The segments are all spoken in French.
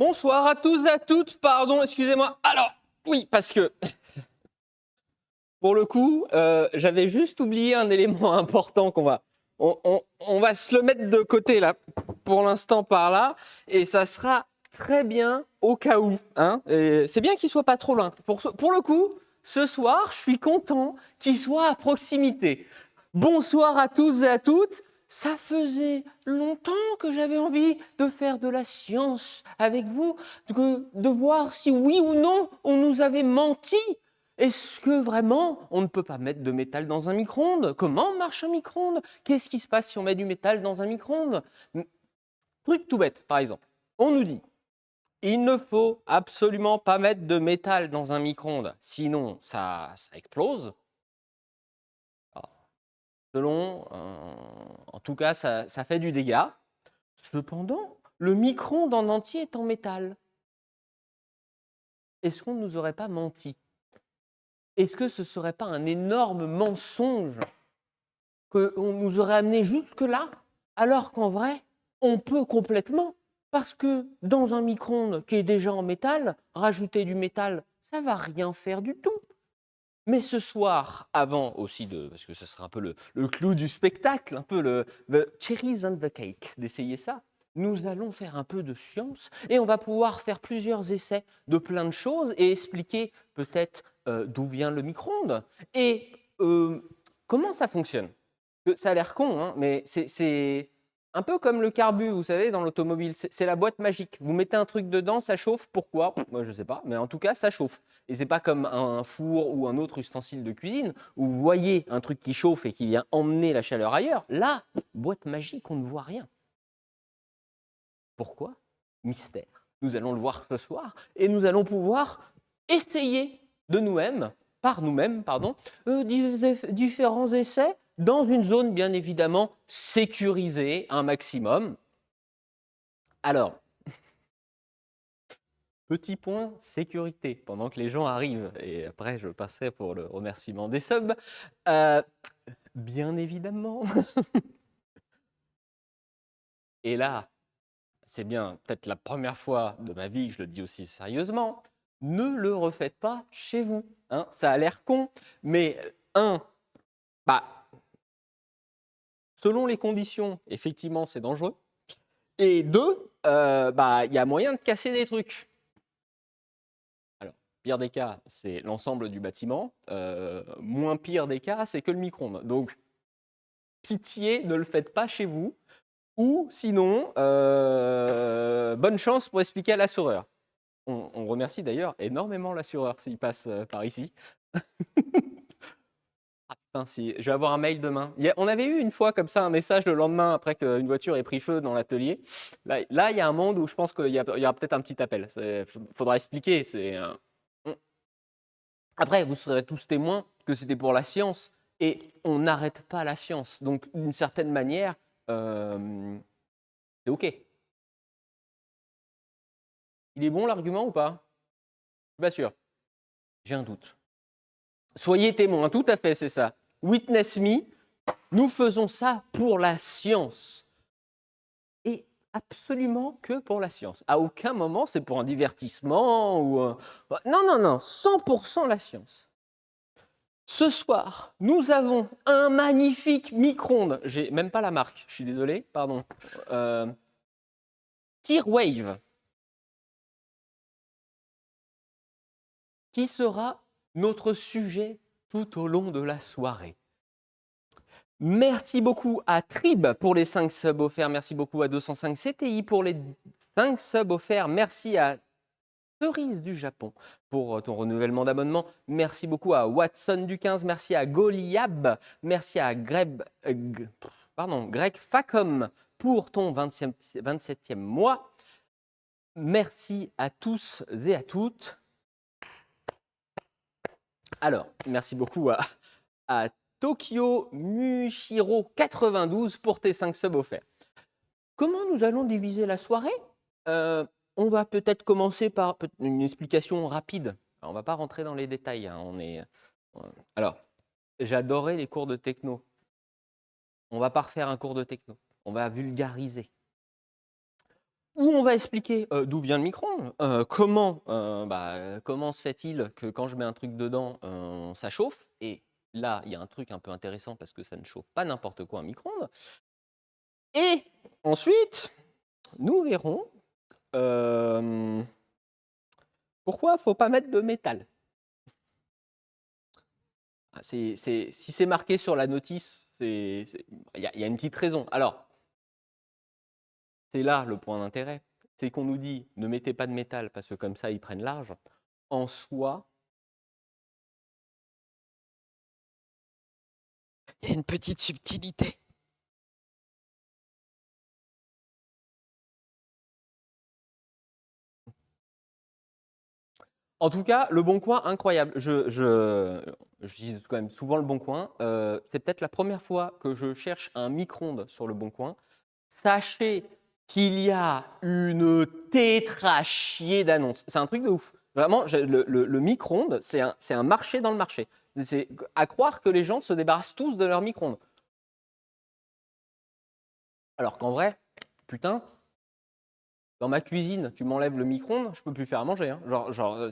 Bonsoir à tous et à toutes, pardon, excusez-moi. Alors, oui, parce que, pour le coup, j'avais juste oublié un élément important on va se le mettre de côté là, pour l'instant par là, et ça sera très bien au cas où. Hein, c'est bien qu'il soit pas trop loin. Pour le coup, ce soir, je suis content qu'il soit à proximité. Bonsoir à tous et à toutes. Ça faisait longtemps que j'avais envie de faire de la science avec vous, de voir si oui ou non on nous avait menti. Est-ce que vraiment on ne peut pas mettre de métal dans un micro-ondes? Comment marche un micro-ondes? Qu'est-ce qui se passe si on met du métal dans un micro-ondes? Truc tout bête, par exemple. On nous dit il ne faut absolument pas mettre de métal dans un micro-ondes, sinon ça explose. Selon, en tout cas, ça fait du dégât. Cependant, le micro-ondes en entier est en métal. Est-ce qu'on ne nous aurait pas menti? Est-ce que ce ne serait pas un énorme mensonge qu'on nous aurait amené jusque-là, alors qu'en vrai, on peut complètement, parce que dans un micro-ondes qui est déjà en métal, rajouter du métal, ça ne va rien faire du tout. Mais ce soir, avant aussi parce que ce sera un peu le clou du spectacle, un peu the cherries on the cake, d'essayer ça, nous allons faire un peu de science et on va pouvoir faire plusieurs essais de plein de choses et expliquer peut-être d'où vient le micro-ondes et comment ça fonctionne. Ça a l'air con, hein, mais c'est un peu comme le carbu, vous savez, dans l'automobile. C'est la boîte magique. Vous mettez un truc dedans, ça chauffe. Pourquoi? Moi, je ne sais pas, mais en tout cas, ça chauffe. Et c'est pas comme un four ou un autre ustensile de cuisine où vous voyez un truc qui chauffe et qui vient emmener la chaleur ailleurs. Là, boîte magique, on ne voit rien. Pourquoi? Mystère. Nous allons le voir ce soir et nous allons pouvoir essayer de nous-mêmes, par nous-mêmes, pardon, différents essais dans une zone bien évidemment sécurisée un maximum. Alors, petit point sécurité, pendant que les gens arrivent, et après je passerai pour le remerciement des subs. Bien évidemment. Et là, c'est bien peut-être la première fois de ma vie que je le dis aussi sérieusement, ne le refaites pas chez vous. Hein. Ça a l'air con, mais bah, selon les conditions, effectivement, c'est dangereux. Et deux, il y a moyen de casser des trucs. Alors, pire des cas, c'est l'ensemble du bâtiment. Moins pire des cas, c'est que le micro-ondes. Donc, pitié, ne le faites pas chez vous. Ou sinon, bonne chance pour expliquer à l'assureur. On remercie d'ailleurs énormément l'assureur s'il passe par ici. Ah putain, si, je vais avoir un mail demain. On avait eu une fois comme ça un message le lendemain après qu'une voiture ait pris feu dans l'atelier. Là, il y a un monde où je pense qu'il y aura peut-être un petit appel. Il faudra expliquer. Après, vous serez tous témoins que c'était pour la science et on n'arrête pas la science. Donc, d'une certaine manière, c'est OK. Il est bon l'argument ou pas? Je suis pas sûr. J'ai un doute. Soyez témoins, tout à fait, c'est ça. Witness me, nous faisons ça pour la science. Et absolument que pour la science. À aucun moment, c'est pour un divertissement ou non, non, non, 100% la science. Ce soir, nous avons un magnifique micro-ondes. J'ai même pas la marque, je suis désolé, pardon. Keerwave, qui sera notre sujet tout au long de la soirée. Merci beaucoup à Trib pour les 5 subs offerts. Merci beaucoup à 205 CTI pour les 5 subs offerts. Merci à Cerise du Japon pour ton renouvellement d'abonnement. Merci beaucoup à Watson du 15. Merci à Goliab. Merci à Greg Facom pour ton 27e mois. Merci à tous et à toutes. Alors, merci beaucoup à Tokyo Mushiro 92 pour tes 5 subs offerts. Comment nous allons diviser la soirée? On va peut-être commencer par une explication rapide. Alors, on ne va pas rentrer dans les détails. Hein, Alors, j'adorais les cours de techno. On ne va pas refaire un cours de techno. On va vulgariser. où on va expliquer d'où vient le micro-ondes, comment, comment se fait-il que quand je mets un truc dedans, ça chauffe? Et là, il y a un truc un peu intéressant parce que ça ne chauffe pas n'importe quoi un micro-ondes. Et ensuite, nous verrons, hem, pourquoi il ne faut pas mettre de métal. Ah, si c'est marqué sur la notice, il y a une petite raison. Alors, c'est là le point d'intérêt, c'est qu'on nous dit: «Ne mettez pas de métal parce que comme ça, ils prennent large». En soi, il y a une petite subtilité. En tout cas, Le Bon Coin, incroyable. J'utilise quand même souvent Le Bon Coin. C'est peut-être la première fois que je cherche un micro-ondes sur Le Bon Coin. Sachez qu'il y a une tétrachier d'annonces. C'est un truc de ouf. Vraiment, le micro-ondes, c'est un marché dans le marché. C'est à croire que les gens se débarrassent tous de leur micro-ondes. Alors qu'en vrai, putain, dans ma cuisine, tu m'enlèves le micro-ondes, je peux plus faire à manger, hein. Genre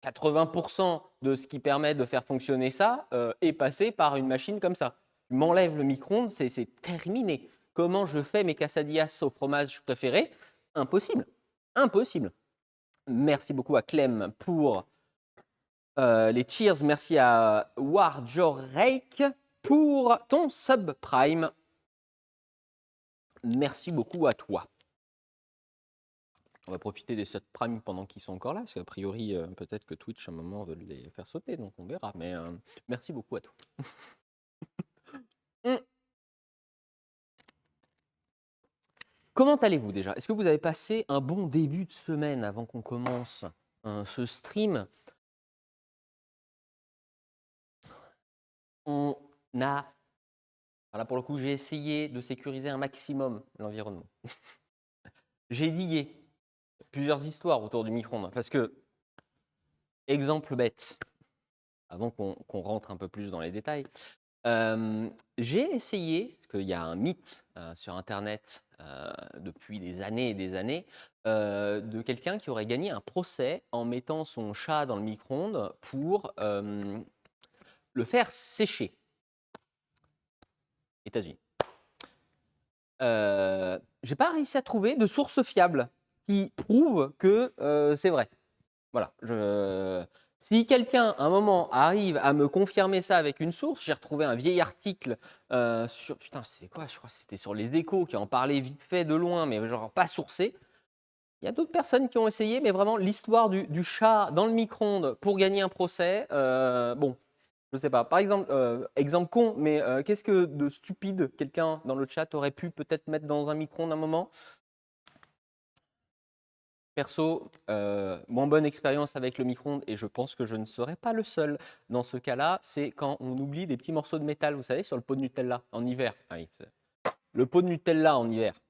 80% de ce qui permet de faire fonctionner ça est passé par une machine comme ça. Tu m'enlèves le micro-ondes, c'est terminé. Comment je fais mes quesadillas au fromage préféré? Impossible. Impossible. Merci beaucoup à Clem pour les cheers. Merci à Warjorek pour ton subprime. Merci beaucoup à toi. On va profiter des subprimes pendant qu'ils sont encore là, parce qu'a priori, peut-être que Twitch, à un moment, veut les faire sauter, donc on verra. Mais merci beaucoup à toi. Mmh. Comment allez-vous déjà? Est-ce que vous avez passé un bon début de semaine avant qu'on commence ce stream? On a, voilà, pour le coup, j'ai essayé de sécuriser un maximum l'environnement. J'ai lié plusieurs histoires autour du micro-ondes, parce que, exemple bête, avant qu'on rentre un peu plus dans les détails, j'ai essayé, parce qu'il y a un mythe sur internet depuis des années et des années, de quelqu'un qui aurait gagné un procès en mettant son chat dans le micro-ondes pour le faire sécher. États-Unis. J'ai pas réussi à trouver de source fiable qui prouve que c'est vrai. Voilà. Si quelqu'un, à un moment, arrive à me confirmer ça avec une source, j'ai retrouvé un vieil article sur. Putain, c'est quoi? Je crois que c'était sur Les Échos qui en parlait vite fait de loin, mais genre pas sourcé. Il y a d'autres personnes qui ont essayé, mais vraiment, l'histoire du chat dans le micro-ondes pour gagner un procès, bon, je sais pas. Par exemple, exemple con, mais qu'est-ce que de stupide quelqu'un dans le chat aurait pu peut-être mettre dans un micro-ondes à un moment? Perso, moins bonne expérience avec le micro-ondes et je pense que je ne serai pas le seul dans ce cas-là, c'est quand on oublie des petits morceaux de métal, vous savez, sur le pot de Nutella en hiver. Ah oui, le pot de Nutella en hiver,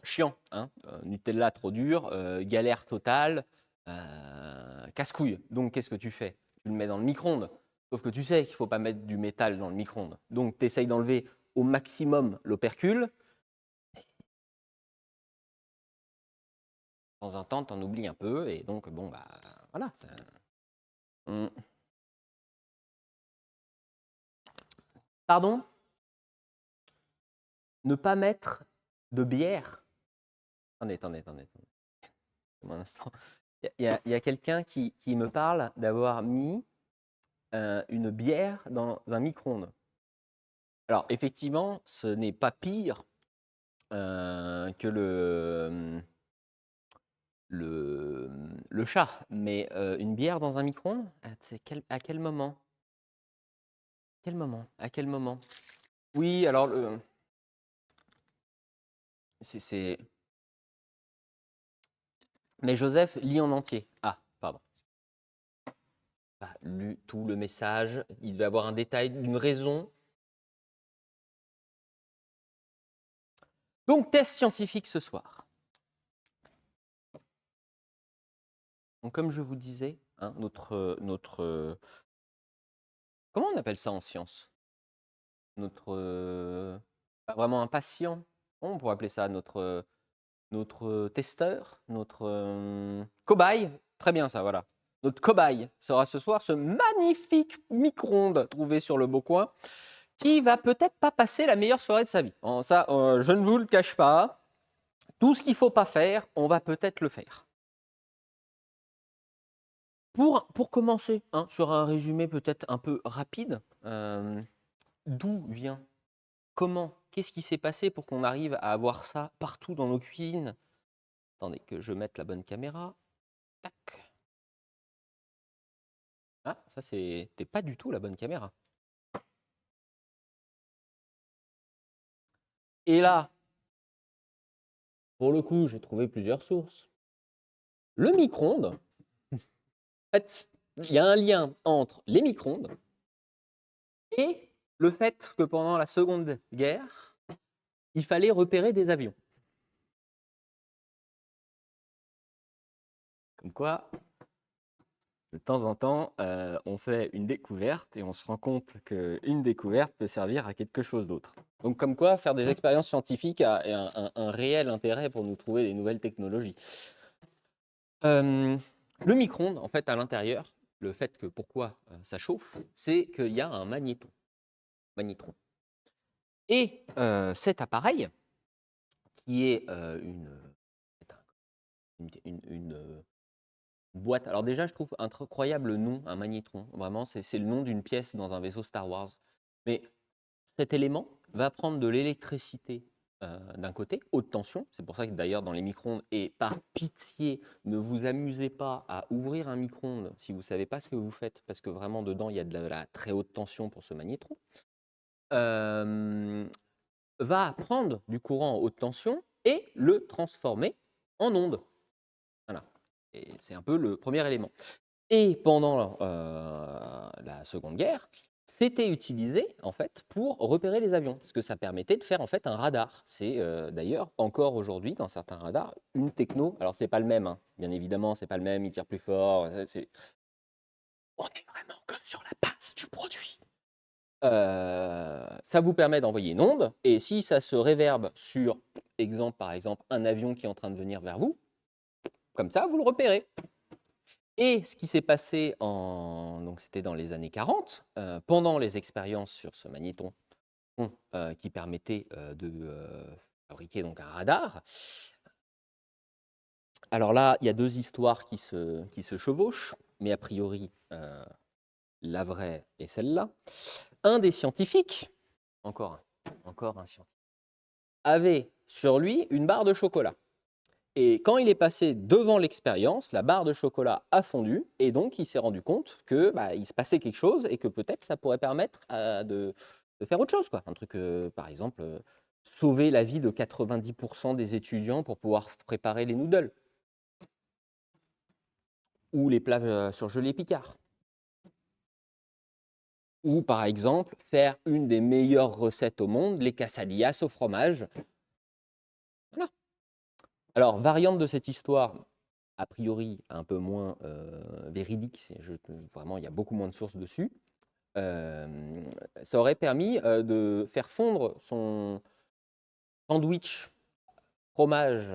chiant, hein, Nutella trop dur, galère totale, casse-couille. Donc qu'est-ce que tu fais? Tu le mets dans le micro-ondes. Sauf que tu sais qu'il ne faut pas mettre du métal dans le micro-ondes. Donc tu essayes d'enlever au maximum l'opercule. De temps en temps, tu en oublies un peu et donc bon, bah voilà. Mmh. Pardon? Ne pas mettre de bière? Attendez. Un instant. Il y a quelqu'un qui me parle d'avoir mis une bière dans un micro-ondes. Alors, effectivement, ce n'est pas pire que le chat, mais une bière dans un micro-ondes? À quel moment? Quel moment? À quel moment? Oui, alors, c'est. Mais Joseph lit en entier. Ah, pardon. Pas lu tout le message. Il devait avoir un détail, une raison. Donc, test scientifique ce soir. Donc, comme je vous disais, hein, comment on appelle ça en science? Notre. Pas vraiment un patient. Comment on pourrait appeler ça? Notre notre testeur, notre cobaye, très bien ça, voilà. Notre cobaye sera ce soir ce magnifique micro-ondes trouvé sur le Bon Coin, qui va peut-être pas passer la meilleure soirée de sa vie. Ça, je ne vous le cache pas. Tout ce qu'il ne faut pas faire, on va peut-être le faire. Pour commencer, hein, sur un résumé peut-être un peu rapide, d'où vient, comment, qu'est-ce qui s'est passé pour qu'on arrive à avoir ça partout dans nos cuisines? Attendez que je mette la bonne caméra. Tac. Ah, ça c'était pas du tout la bonne caméra. Et là, pour le coup, j'ai trouvé plusieurs sources. Le micro-ondes, en fait, il y a un lien entre les micro-ondes et le fait que pendant la Seconde Guerre, il fallait repérer des avions. Comme quoi, de temps en temps, on fait une découverte et on se rend compte qu'une découverte peut servir à quelque chose d'autre. Donc comme quoi, faire des expériences scientifiques a un réel intérêt pour nous trouver des nouvelles technologies. Le micro-ondes, en fait, à l'intérieur, le fait que pourquoi ça chauffe, c'est qu'il y a un magnétron. Et cet appareil, qui est une boîte. Alors déjà, je trouve incroyable nom, un magnétron. Vraiment, c'est le nom d'une pièce dans un vaisseau Star Wars. Mais cet élément va prendre de l'électricité d'un côté, haute tension. C'est pour ça que d'ailleurs dans les micro-ondes, et par pitié, ne vous amusez pas à ouvrir un micro-ondes si vous ne savez pas ce que vous faites, parce que vraiment dedans, il y a de la très haute tension pour ce magnétron. Va prendre du courant haute tension et le transformer en onde. Voilà. Et c'est un peu le premier élément. Et pendant la Seconde Guerre, c'était utilisé en fait pour repérer les avions, parce que ça permettait de faire en fait un radar. C'est d'ailleurs encore aujourd'hui dans certains radars une techno. Alors c'est pas le même, hein. Bien évidemment, c'est pas le même. Il tire plus fort. On est vraiment que sur la base du produit. Ça vous permet d'envoyer une onde, et si ça se réverbe sur, par exemple, un avion qui est en train de venir vers vous, comme ça, vous le repérez. Et ce qui s'est passé donc c'était dans les années 40, pendant les expériences sur ce magnétron qui permettait de fabriquer donc un radar. Alors là, il y a deux histoires qui se chevauchent, mais a priori, la vraie est celle-là. Un des scientifiques, encore un scientifique, avait sur lui une barre de chocolat. Et quand il est passé devant l'expérience, la barre de chocolat a fondu, et donc il s'est rendu compte que il se passait quelque chose et que peut-être ça pourrait permettre de faire autre chose, quoi. Un truc, par exemple, sauver la vie de 90% des étudiants pour pouvoir préparer les noodles ou les plats surgelés Picard. Ou par exemple, faire une des meilleures recettes au monde, les quesadillas au fromage. Voilà. Alors, variante de cette histoire, a priori un peu moins véridique, vraiment il y a beaucoup moins de sources dessus, ça aurait permis de faire fondre son sandwich fromage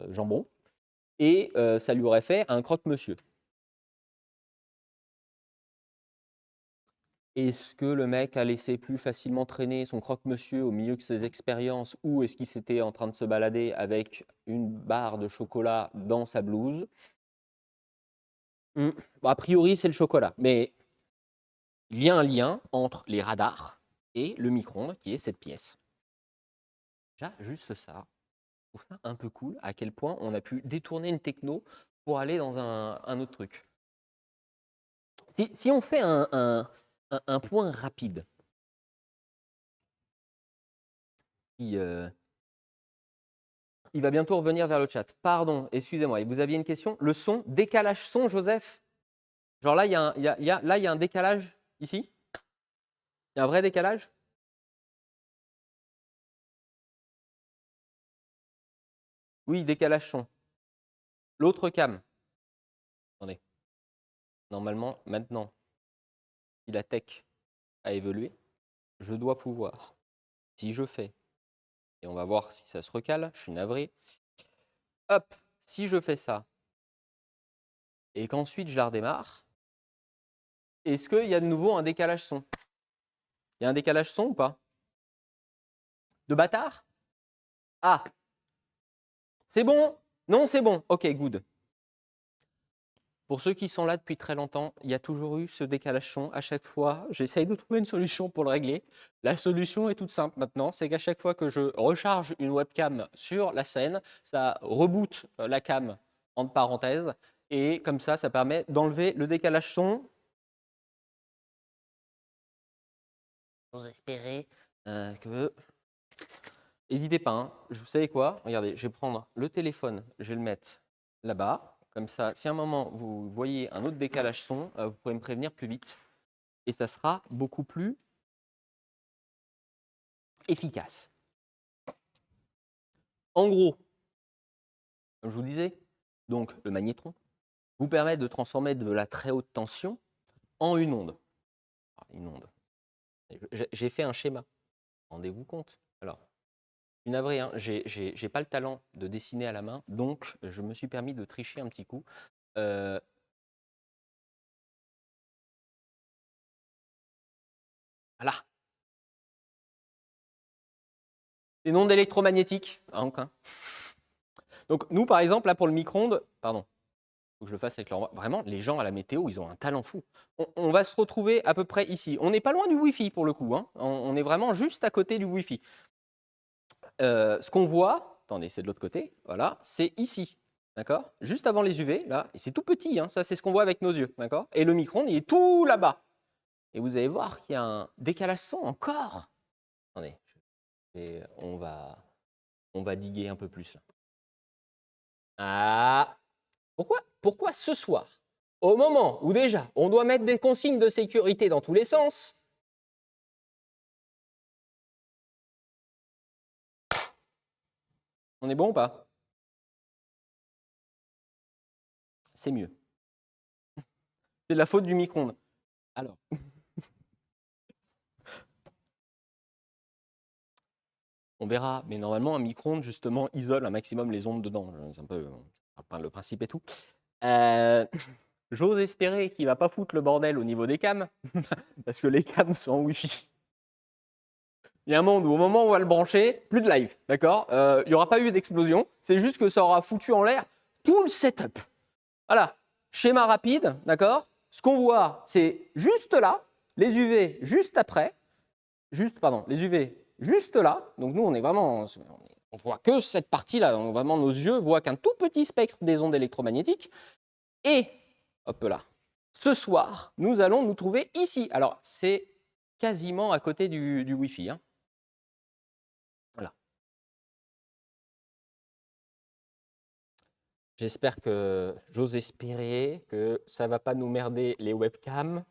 jambon, et ça lui aurait fait un croque-monsieur. Est-ce que le mec a laissé plus facilement traîner son croque-monsieur au milieu de ses expériences, ou est-ce qu'il était en train de se balader avec une barre de chocolat dans sa blouse? Bon, a priori, c'est le chocolat, mais il y a un lien entre les radars et le micro-ondes, qui est cette pièce. Déjà, juste ça, je trouve ça un peu cool, à quel point on a pu détourner une techno pour aller dans un autre truc. Si on fait un point rapide, il va bientôt revenir vers le chat. Pardon, excusez-moi, et vous aviez une question? Le son, décalage son, Joseph? Genre là, il y a un décalage ici? Il y a un vrai décalage? Oui, décalage son. L'autre cam. Attendez. Normalement, maintenant, si la tech a évolué, je dois pouvoir, si je fais Et on va voir si ça se recale. Je suis navré. Hop, si je fais ça et qu'ensuite je la redémarre, est-ce qu'il y a de nouveau un décalage son? Il y a un décalage son ou pas? De bâtard? Ah, c'est bon? Non, c'est bon. Ok, good. Pour ceux qui sont là depuis très longtemps, il y a toujours eu ce décalage son. À chaque fois, j'essaye de trouver une solution pour le régler. La solution est toute simple maintenant, c'est qu'à chaque fois que je recharge une webcam sur la scène, ça reboot la cam entre parenthèses. Et comme ça permet d'enlever le décalage son. J'ose espérer que... N'hésitez pas, hein. Vous savez quoi? Regardez, je vais prendre le téléphone, je vais le mettre là-bas. Comme ça, si à un moment vous voyez un autre décalage son, vous pourrez me prévenir plus vite. Et ça sera beaucoup plus efficace. En gros, comme je vous disais, donc le magnétron vous permet de transformer de la très haute tension en une onde. Une onde. J'ai fait un schéma. Rendez-vous compte. Alors, je suis navré, hein, j'ai pas le talent de dessiner à la main, donc je me suis permis de tricher un petit coup. Voilà. Les ondes électromagnétiques. Hein. Donc nous, par exemple, là pour le micro-ondes, pardon, faut que je le fasse avec leur... Vraiment, les gens à la météo, ils ont un talent fou. On va se retrouver à peu près ici. On n'est pas loin du Wi-Fi pour le coup. Hein. On est vraiment juste à côté du Wi-Fi. Ce qu'on voit, attendez, c'est de l'autre côté, voilà, c'est ici. D'accord? Juste avant les UV, là, et c'est tout petit, hein, ça c'est ce qu'on voit avec nos yeux, d'accord? Et le micro-ondes, il est tout là-bas. Et vous allez voir qu'il y a un décalage son encore. Attendez, on va diguer un peu plus là. Ah, pourquoi ce soir, au moment où déjà on doit mettre des consignes de sécurité dans tous les sens, on est bon ou pas? C'est mieux. C'est de la faute du micro-ondes. Alors, on verra, mais normalement un micro-ondes justement isole un maximum les ondes dedans. C'est un peu le principe et tout. J'ose espérer qu'il ne va pas foutre le bordel au niveau des cams, parce que les cams sont en Wi-Fi. Il y a un monde où au moment où on va le brancher, plus de live, d'accord? Il n'y aura pas eu d'explosion, c'est juste que ça aura foutu en l'air tout le setup. Voilà, schéma rapide, d'accord? Ce qu'on voit, c'est juste là, les UV juste après, les UV juste là. Donc nous, on est vraiment, on voit que cette partie-là. Vraiment, nos yeux voient qu'un tout petit spectre des ondes électromagnétiques. Et, hop là, ce soir, nous allons nous trouver ici. Alors, c'est quasiment à côté du Wi-Fi. Hein. Voilà. J'espère que, j'ose espérer que ça ne va pas nous merder les webcams.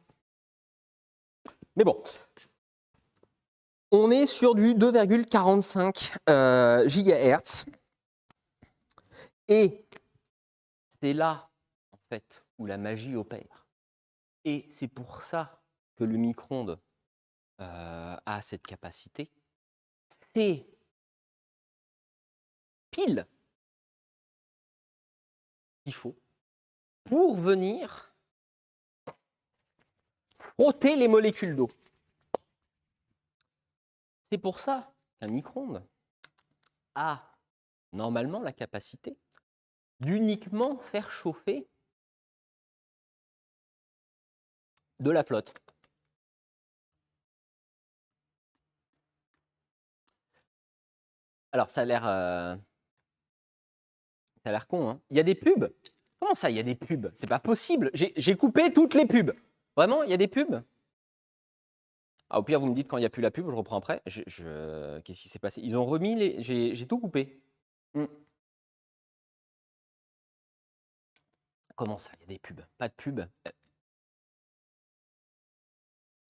Mais bon, on est sur du 2,45 GHz. Et c'est là, en fait, où la magie opère. Et c'est pour ça que le micro-ondes a cette capacité. C'est pile qu'il faut pour venir frotter les molécules d'eau. C'est pour ça qu'un micro-ondes a normalement la capacité d'uniquement faire chauffer de la flotte. Alors, ça a l'air con. Hein. Il y a des pubs. Comment ça, il y a des pubs? C'est pas possible. J'ai coupé toutes les pubs. Vraiment, il y a des pubs? Ah, au pire, vous me dites quand il n'y a plus la pub, je reprends après. Qu'est-ce qui s'est passé? Ils ont remis les... J'ai tout coupé. Comment ça, il y a des pubs? Pas de pub.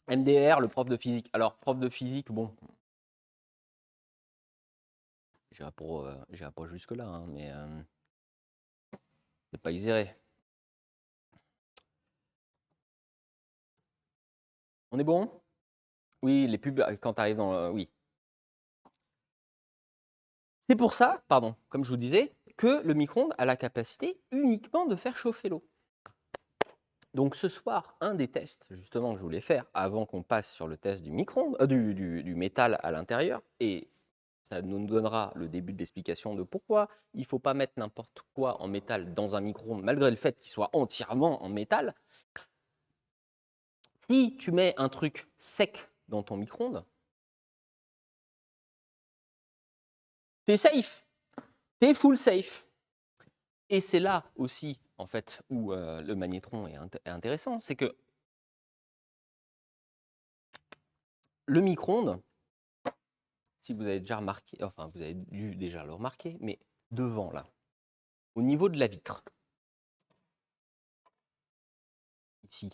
MDR, le prof de physique. Alors, prof de physique, bon. J'irai pas jusque-là, hein, mais c'est pas exagéré. On est bon? Oui, les pubs, quand tu arrives dans... oui. C'est pour ça, pardon, comme je vous disais, que le micro-ondes a la capacité uniquement de faire chauffer l'eau. Donc ce soir, un des tests justement que je voulais faire avant qu'on passe sur le test du micro-ondes, du métal à l'intérieur, et ça nous donnera le début de l'explication de pourquoi il ne faut pas mettre n'importe quoi en métal dans un micro-ondes, malgré le fait qu'il soit entièrement en métal. Si tu mets un truc sec dans ton micro-ondes, t'es safe, t'es full safe. Et c'est là aussi, en fait, où le magnétron est intéressant, c'est que le micro-ondes, si vous avez déjà remarqué, enfin vous avez dû déjà le remarquer, mais devant là, au niveau de la vitre, ici,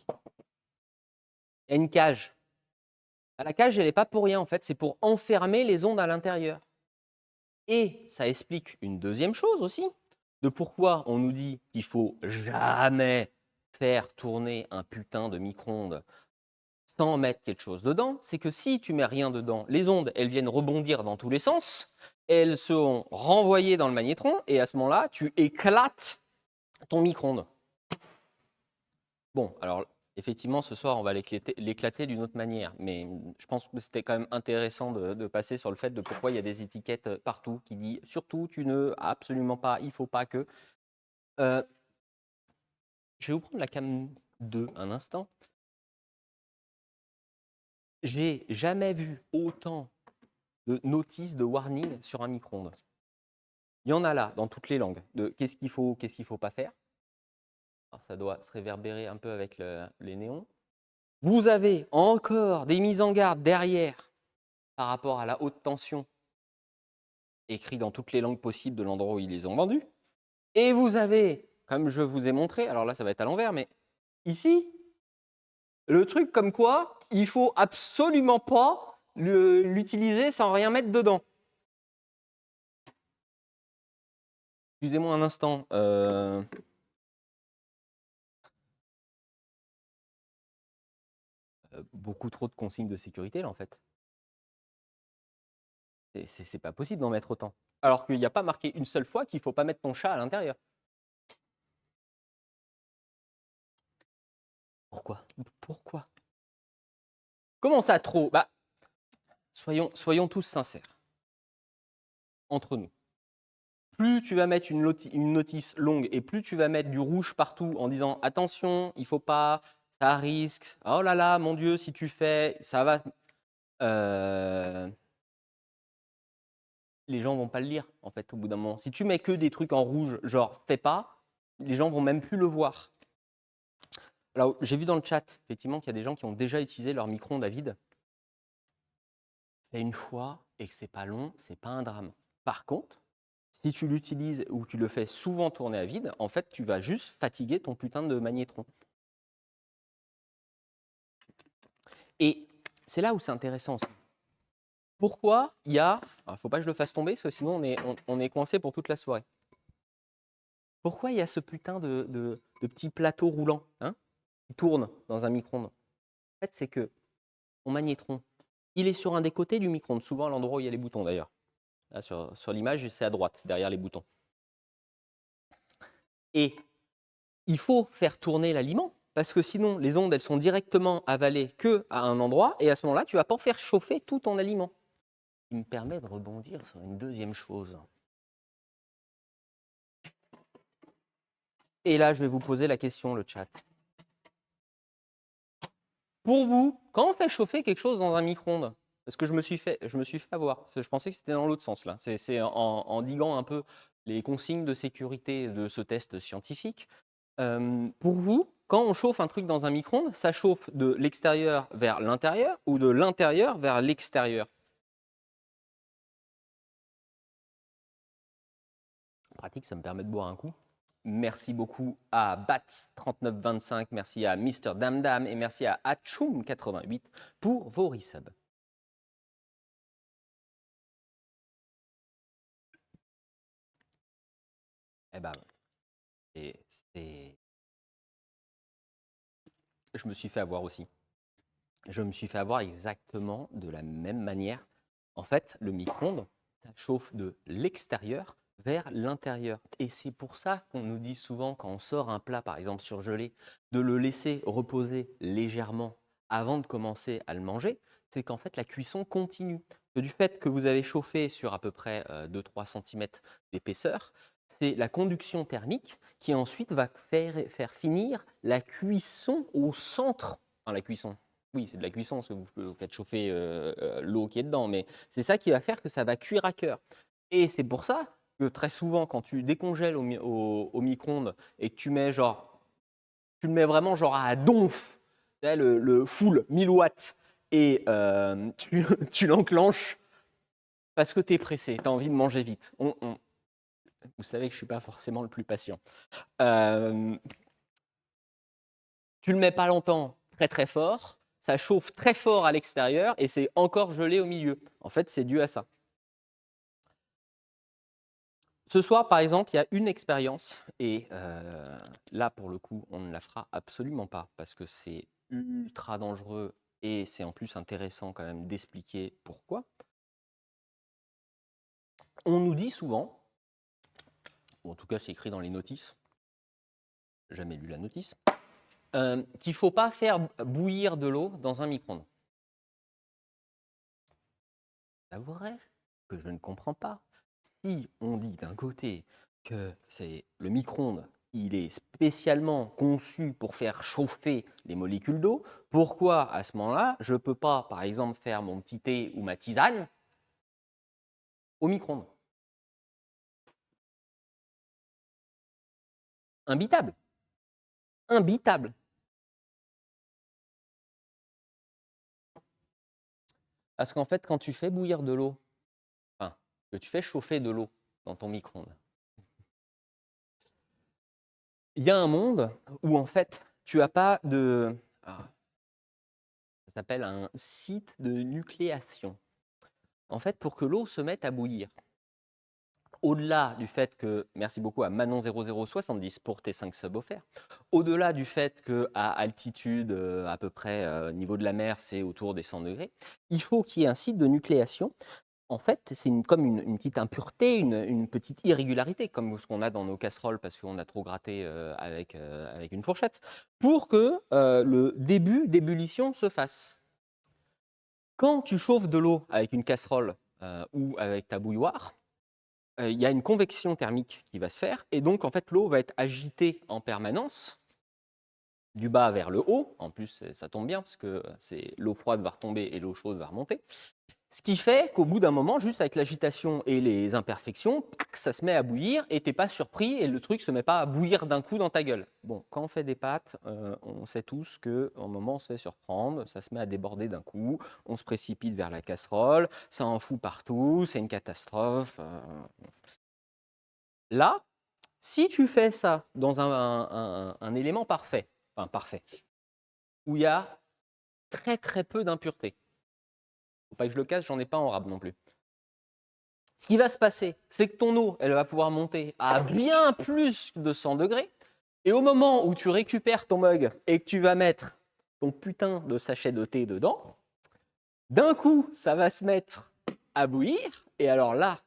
il y a une cage. La cage, elle n'est pas pour rien en fait, c'est pour enfermer les ondes à l'intérieur. Et ça explique une deuxième chose aussi, de pourquoi on nous dit qu'il faut jamais faire tourner un putain de micro-ondes sans mettre quelque chose dedans, c'est que si tu mets rien dedans, les ondes, elles viennent rebondir dans tous les sens, elles seront renvoyées dans le magnétron, et à ce moment-là, tu éclates ton micro-ondes. Bon, alors, effectivement, ce soir, on va l'éclater d'une autre manière, mais je pense que c'était quand même intéressant de passer sur le fait de pourquoi il y a des étiquettes partout qui disent « surtout, tu ne, absolument pas, il ne faut pas que… Je vais vous prendre la cam 2 un instant. J'ai jamais vu autant de notices, de warning sur un micro-ondes. Il y en a là, dans toutes les langues, de qu'est-ce qu'il faut pas faire. Alors, ça doit se réverbérer un peu avec les néons. Vous avez encore des mises en garde derrière par rapport à la haute tension, écrit dans toutes les langues possibles de l'endroit où ils les ont vendus. Et vous avez, comme je vous ai montré, alors là, ça va être à l'envers, mais ici, le truc comme quoi il ne faut absolument pas l'utiliser sans rien mettre dedans. Excusez-moi un instant. Beaucoup trop de consignes de sécurité, là, en fait. C'est pas possible d'en mettre autant. Alors qu'il n'y a pas marqué une seule fois qu'il ne faut pas mettre ton chat à l'intérieur. Pourquoi? Pourquoi? Comment ça trop? Bah, soyons tous sincères. Entre nous. Plus tu vas mettre une notice longue et plus tu vas mettre du rouge partout en disant attention, il ne faut pas, ça risque, oh là là, mon Dieu, si tu fais, ça va. Les gens vont pas le lire, en fait, au bout d'un moment. Si tu mets que des trucs en rouge, genre fais pas, les gens vont même plus le voir. Alors, j'ai vu dans le chat, effectivement, qu'il y a des gens qui ont déjà utilisé leur micro-ondes à vide. Et une fois, et que c'est pas long, c'est pas un drame. Par contre, si tu l'utilises ou tu le fais souvent tourner à vide, en fait, tu vas juste fatiguer ton putain de magnétron. Et c'est là où c'est intéressant aussi. Pourquoi il y a… Il ne faut pas que je le fasse tomber, parce que sinon on est coincé pour toute la soirée. Pourquoi il y a ce putain de petit plateau roulant qui tourne dans un micro-ondes? En fait, c'est que ton magnétron, il est sur un des côtés du micro-ondes, souvent à l'endroit où il y a les boutons d'ailleurs. Là, sur l'image, c'est à droite, derrière les boutons. Et il faut faire tourner l'aliment, parce que sinon, les ondes, elles sont directement avalées qu'à un endroit, et à ce moment-là, tu ne vas pas faire chauffer tout ton aliment. Ce qui me permet de rebondir sur une deuxième chose. Et là, je vais vous poser la question, le chat. Pour vous, quand on fait chauffer quelque chose dans un micro-ondes, parce que je me suis fait avoir, parce que je pensais que c'était dans l'autre sens là, c'est en diguant un peu les consignes de sécurité de ce test scientifique. Pour vous, quand on chauffe un truc dans un micro-ondes, ça chauffe de l'extérieur vers l'intérieur ou de l'intérieur vers l'extérieur? En pratique, ça me permet de boire un coup. Merci beaucoup à Bats3925, merci à Mister Damdam et merci à Hachoum88 pour vos resubs. Eh ben, je me suis fait avoir aussi. Je me suis fait avoir exactement de la même manière. En fait, le micro-ondes, Ça chauffe de l'extérieur vers l'intérieur. Et c'est pour ça qu'on nous dit souvent, quand on sort un plat, par exemple surgelé, de le laisser reposer légèrement avant de commencer à le manger. C'est qu'en fait, la cuisson continue. Du fait que vous avez chauffé sur à peu près 2-3 cm d'épaisseur, c'est la conduction thermique qui ensuite va faire finir la cuisson au centre. Enfin, la cuisson, oui, c'est de la cuisson parce que vous faites chauffer l'eau qui est dedans, mais c'est ça qui va faire que ça va cuire à cœur. Et c'est pour ça que très souvent, quand tu décongèles au micro-ondes et que tu mets genre, tu le mets vraiment genre à donf, tu sais, le full 1000 watts, et tu l'enclenches parce que tu es pressé, tu as envie de manger vite. Vous savez que je ne suis pas forcément le plus patient. Tu le mets pas longtemps, très très fort, ça chauffe très fort à l'extérieur et c'est encore gelé au milieu. En fait, c'est dû à ça. Ce soir, par exemple, il y a une expérience et là, pour le coup, on ne la fera absolument pas parce que c'est ultra dangereux et c'est en plus intéressant quand même d'expliquer pourquoi. On nous dit souvent, ou en tout cas c'est écrit dans les notices, jamais lu la notice, qu'il ne faut pas faire bouillir de l'eau dans un micro-ondes. J'avouerai que je ne comprends pas. Si on dit d'un côté que c'est le micro-ondes, il est spécialement conçu pour faire chauffer les molécules d'eau, pourquoi à ce moment-là, je ne peux pas, par exemple, faire mon petit thé ou ma tisane au micro-ondes? Imbitable. Imbitable. Parce qu'en fait, quand tu fais bouillir de l'eau, enfin, que tu fais chauffer de l'eau dans ton micro-ondes, il y a un monde où en fait, tu n'as pas de... Ça s'appelle un site de nucléation. En fait, pour que l'eau se mette à bouillir, au-delà du fait que, merci beaucoup à Manon0070 pour tes 5 subs offerts, au-delà du fait qu'à altitude, à peu près niveau de la mer, c'est autour des 100 degrés, il faut qu'il y ait un site de nucléation. En fait, c'est comme une petite impureté, une petite irrégularité, comme ce qu'on a dans nos casseroles parce qu'on a trop gratté avec une fourchette, pour que le début d'ébullition se fasse. Quand tu chauffes de l'eau avec une casserole ou avec ta bouilloire, il y a une convection thermique qui va se faire et donc en fait l'eau va être agitée en permanence du bas vers le haut. En plus, ça tombe bien parce que l'eau froide va retomber et l'eau chaude va remonter. Ce qui fait qu'au bout d'un moment, juste avec l'agitation et les imperfections, ça se met à bouillir et tu n'es pas surpris et le truc ne se met pas à bouillir d'un coup dans ta gueule. Bon, quand on fait des pâtes, on sait tous qu'au moment où on se fait surprendre, ça se met à déborder d'un coup, on se précipite vers la casserole, ça en fout partout, c'est une catastrophe. Là, si tu fais ça dans un élément parfait, enfin parfait, où il y a très très peu d'impuretés, faut pas que je le casse, j'en ai pas en rab non plus. Ce qui va se passer, c'est que ton eau, elle va pouvoir monter à bien plus de 100 degrés. Et au moment où tu récupères ton mug et que tu vas mettre ton putain de sachet de thé dedans, d'un coup, ça va se mettre à bouillir. Et alors là,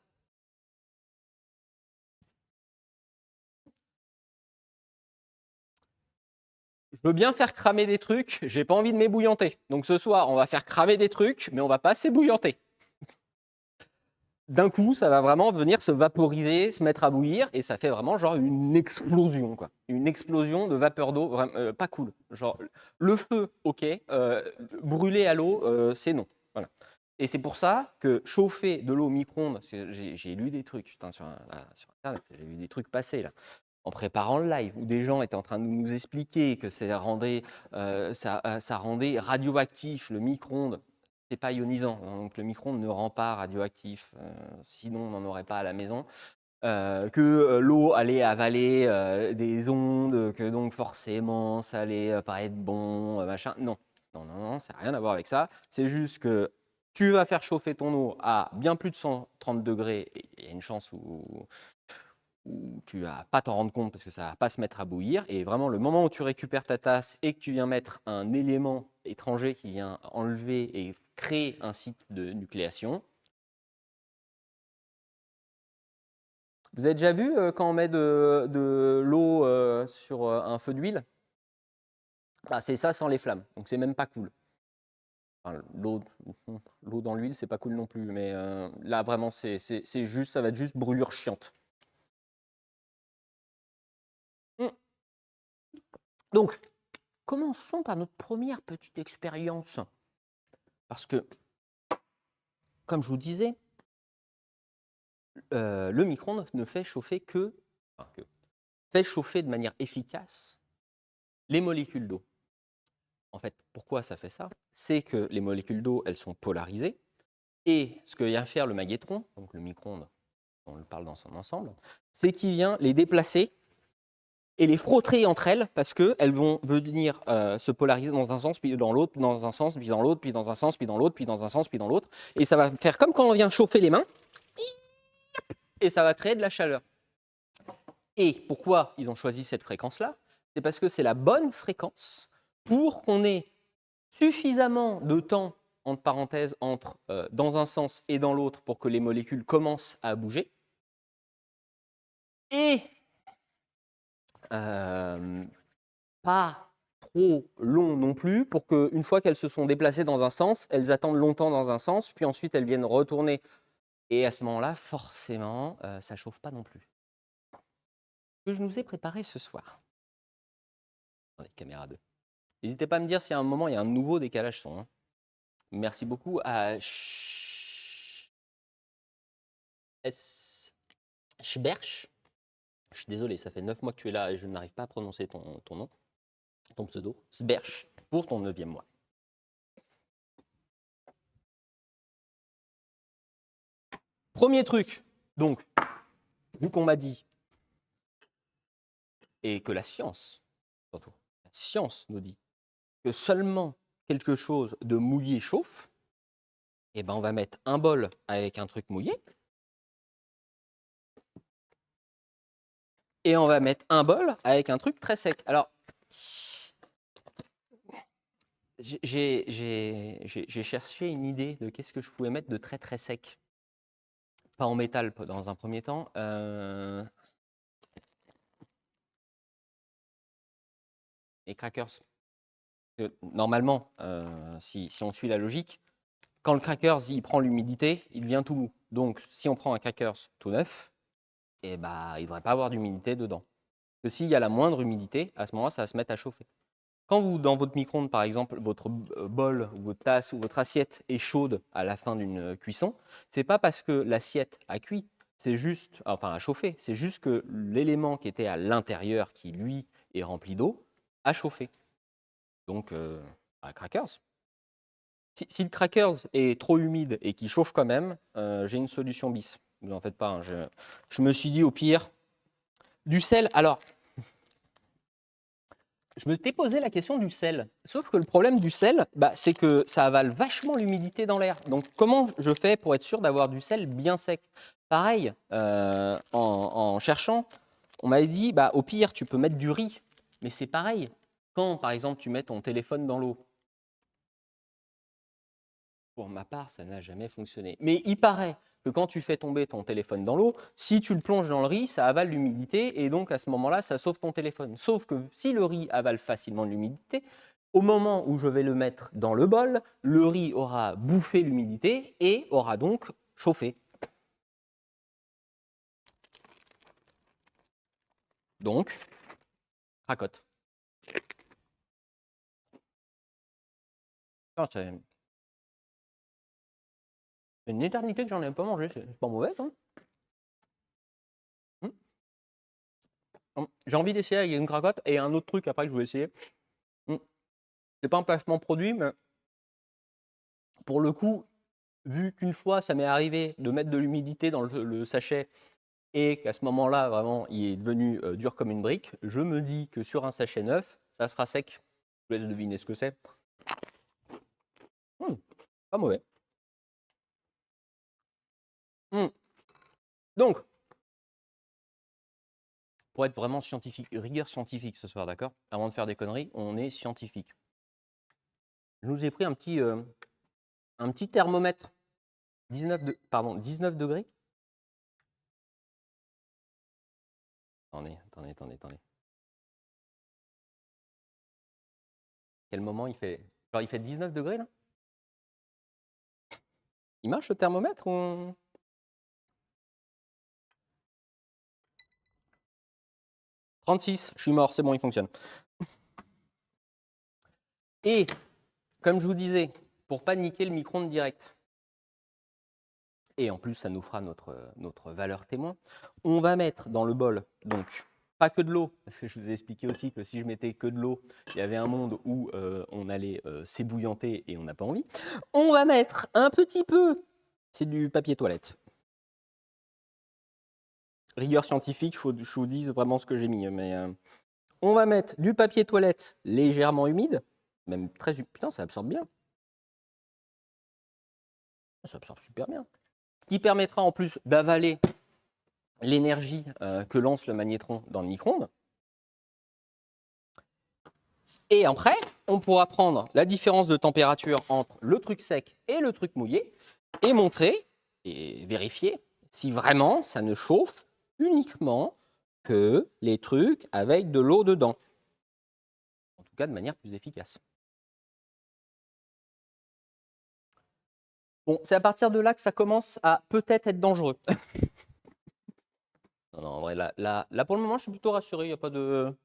je veux bien faire cramer des trucs, j'ai pas envie de m'ébouillanter. Donc ce soir, on va faire cramer des trucs, mais on va pas s'ébouillanter. D'un coup, ça va vraiment venir se vaporiser, se mettre à bouillir, et ça fait vraiment genre une explosion, quoi. Une explosion de vapeur d'eau, pas cool. Genre, le feu, ok, brûler à l'eau, c'est non. Voilà. Et c'est pour ça que chauffer de l'eau au micro-ondes, parce que j'ai lu des trucs, putain, sur Internet, j'ai vu des trucs passer, là, en préparant le live, où des gens étaient en train de nous expliquer que ça rendait radioactif le micro-ondes. C'est pas ionisant, donc le micro-ondes ne rend pas radioactif, sinon on n'en aurait pas à la maison. Que l'eau allait avaler des ondes, que donc forcément ça allait pas être bon, machin. Non, non, non, non, ça n'a rien à voir avec ça. C'est juste que tu vas faire chauffer ton eau à bien plus de 130 degrés, et il y a une chance où tu ne vas pas t'en rendre compte parce que ça ne va pas se mettre à bouillir. Et vraiment, le moment où tu récupères ta tasse et que tu viens mettre un élément étranger qui vient enlever et créer un site de nucléation, Vous avez déjà vu quand on met de l'eau sur un feu d'huile? Bah, c'est ça sans les flammes, donc c'est même pas cool. Enfin, l'eau dans l'huile, c'est pas cool non plus, mais là vraiment c'est juste, ça va être juste brûlure chiante. Mmh. Donc, commençons par notre première petite expérience. Parce que, comme je vous disais, le micro-ondes ne fait chauffer fait chauffer de manière efficace les molécules d'eau. En fait, pourquoi ça fait ça? C'est que les molécules d'eau, elles sont polarisées. Et ce que vient faire le magnétron, donc le micro-ondes, on le parle dans son ensemble, c'est qu'il vient les déplacer et les frotter entre elles parce qu'elles vont venir se polariser dans un sens, puis dans l'autre, puis dans un sens, puis dans l'autre, puis dans un sens, puis dans l'autre, puis dans un sens, puis dans l'autre. Et ça va faire comme quand on vient chauffer les mains, et ça va créer de la chaleur. Et pourquoi ils ont choisi cette fréquence-là? C'est parce que c'est la bonne fréquence pour qu'on ait suffisamment de temps, entre parenthèses, dans un sens et dans l'autre pour que les molécules commencent à bouger. Et pas trop long non plus pour qu'une fois qu'elles se sont déplacées dans un sens, elles attendent longtemps dans un sens, puis ensuite elles viennent retourner. Et à ce moment-là, forcément, ça ne chauffe pas non plus. Ce que je nous ai préparé ce soir. Attendez, caméra 2. N'hésitez pas à me dire si à un moment il y a un nouveau décalage son. Hein. Merci beaucoup à Schberch. Je suis désolé, ça fait 9 mois que tu es là et je n'arrive pas à prononcer ton nom, ton pseudo. Sberch, pour ton 9e mois. Premier truc, donc, vu qu'on m'a dit, et que la science, surtout, la science nous dit que seulement quelque chose de mouillé chauffe, eh ben on va mettre un bol avec un truc mouillé, et on va mettre un bol avec un truc très sec. Alors, j'ai cherché une idée de qu'est-ce que je pouvais mettre de très très sec. Pas en métal dans un premier temps. Les crackers. Normalement, si on suit la logique, quand le crackers il prend l'humidité, il devient tout mou. Donc, si on prend un crackers tout neuf, eh ben, il ne devrait pas avoir d'humidité dedans. Parce que s'il y a la moindre humidité, à ce moment-là, ça va se mettre à chauffer. Quand vous, dans votre micro-ondes, par exemple, votre bol, ou votre tasse ou votre assiette est chaude à la fin d'une cuisson, ce n'est pas parce que l'assiette a cuit, c'est juste, enfin a chauffé, c'est juste que l'élément qui était à l'intérieur, qui lui est rempli d'eau, a chauffé. Donc, crackers. Si le crackers est trop humide et qu'il chauffe quand même, j'ai une solution bis. Ne vous en faites pas. Hein, je me suis dit au pire, du sel. Alors, je me t'ai posé la question du sel. Sauf que le problème du sel, bah, c'est que ça avale vachement l'humidité dans l'air. Donc, comment je fais pour être sûr d'avoir du sel bien sec? Pareil, en cherchant, on m'avait dit, bah, au pire, tu peux mettre du riz. Mais c'est pareil. Quand, par exemple, tu mets ton téléphone dans l'eau, pour ma part, ça n'a jamais fonctionné. Mais il paraît que quand tu fais tomber ton téléphone dans l'eau, si tu le plonges dans le riz, ça avale l'humidité et donc à ce moment-là, ça sauve ton téléphone. Sauf que si le riz avale facilement l'humidité, au moment où je vais le mettre dans le bol, le riz aura bouffé l'humidité et aura donc chauffé. Donc, cracotte. C'est une éternité que j'en ai pas mangé, c'est pas mauvais, hein. J'ai envie d'essayer avec une cracotte et un autre truc après que je vais essayer. C'est pas un placement produit, mais pour le coup, vu qu'une fois ça m'est arrivé de mettre de l'humidité dans le sachet et qu'à ce moment-là, vraiment, il est devenu dur comme une brique, je me dis que sur un sachet neuf, ça sera sec. Je vous laisse deviner ce que c'est. Pas mauvais. Donc, pour être vraiment scientifique, rigueur scientifique ce soir, d'accord? Avant de faire des conneries, on est scientifique. Je nous ai pris un petit thermomètre 19 degrés. Attendez. Quel moment il fait? Genre il fait 19 degrés là? Il marche le thermomètre ou... 36, je suis mort, c'est bon, il fonctionne. Et, comme je vous disais, pour pas niquer le micro-ondes direct, et en plus ça nous fera notre valeur témoin, on va mettre dans le bol, donc pas que de l'eau, parce que je vous ai expliqué aussi que si je mettais que de l'eau, il y avait un monde où on allait s'ébouillanter et on n'a pas envie. On va mettre un petit peu, c'est du papier toilette. Rigueur scientifique, je vous dis vraiment ce que j'ai mis, mais on va mettre du papier toilette légèrement humide, même très humide. Putain, ça absorbe bien. Ça absorbe super bien. Qui permettra en plus d'avaler l'énergie que lance le magnétron dans le micro-ondes. Et après, on pourra prendre la différence de température entre le truc sec et le truc mouillé et montrer et vérifier si vraiment ça ne chauffe uniquement que les trucs avec de l'eau dedans. En tout cas, de manière plus efficace. Bon, c'est à partir de là que ça commence à peut-être être dangereux. Non, en vrai, là, pour le moment, je suis plutôt rassuré. Il n'y a pas de...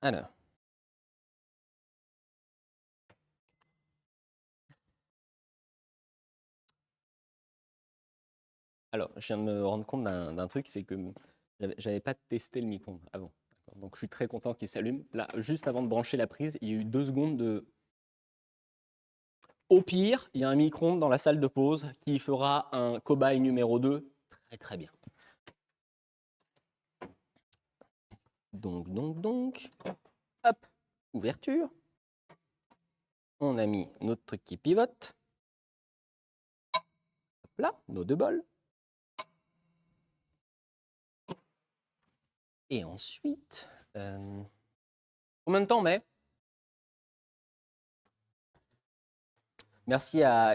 Alors. Alors, je viens de me rendre compte d'un truc, c'est que j'avais pas testé le micro-ondes avant. Donc, je suis très content qu'il s'allume. Là, juste avant de brancher la prise, il y a eu 2 secondes de... Au pire, il y a un micro-ondes dans la salle de pause qui fera un cobaye numéro 2. Très, très bien. Donc, hop, ouverture. On a mis notre truc qui pivote. Hop là, nos 2 bols. Et ensuite, combien de temps on met? Merci à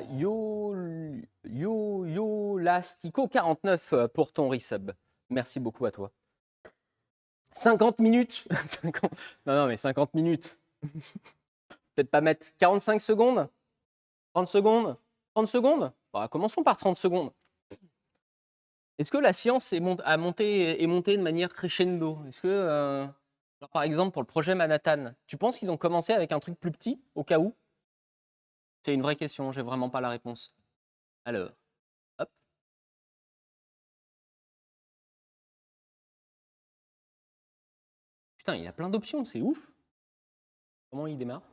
Lastico49 pour ton resub. Merci beaucoup à toi. 50 minutes. Non, mais 50 minutes. Peut-être pas mettre 45 secondes? 30 secondes? 30 secondes? Bah, commençons par 30 secondes. Est-ce que la science est montée de manière crescendo? Est-ce que, par exemple, pour le projet Manhattan, tu penses qu'ils ont commencé avec un truc plus petit, au cas où? C'est une vraie question, j'ai vraiment pas la réponse. Alors, hop. Putain, il y a plein d'options, c'est ouf. Comment il démarre?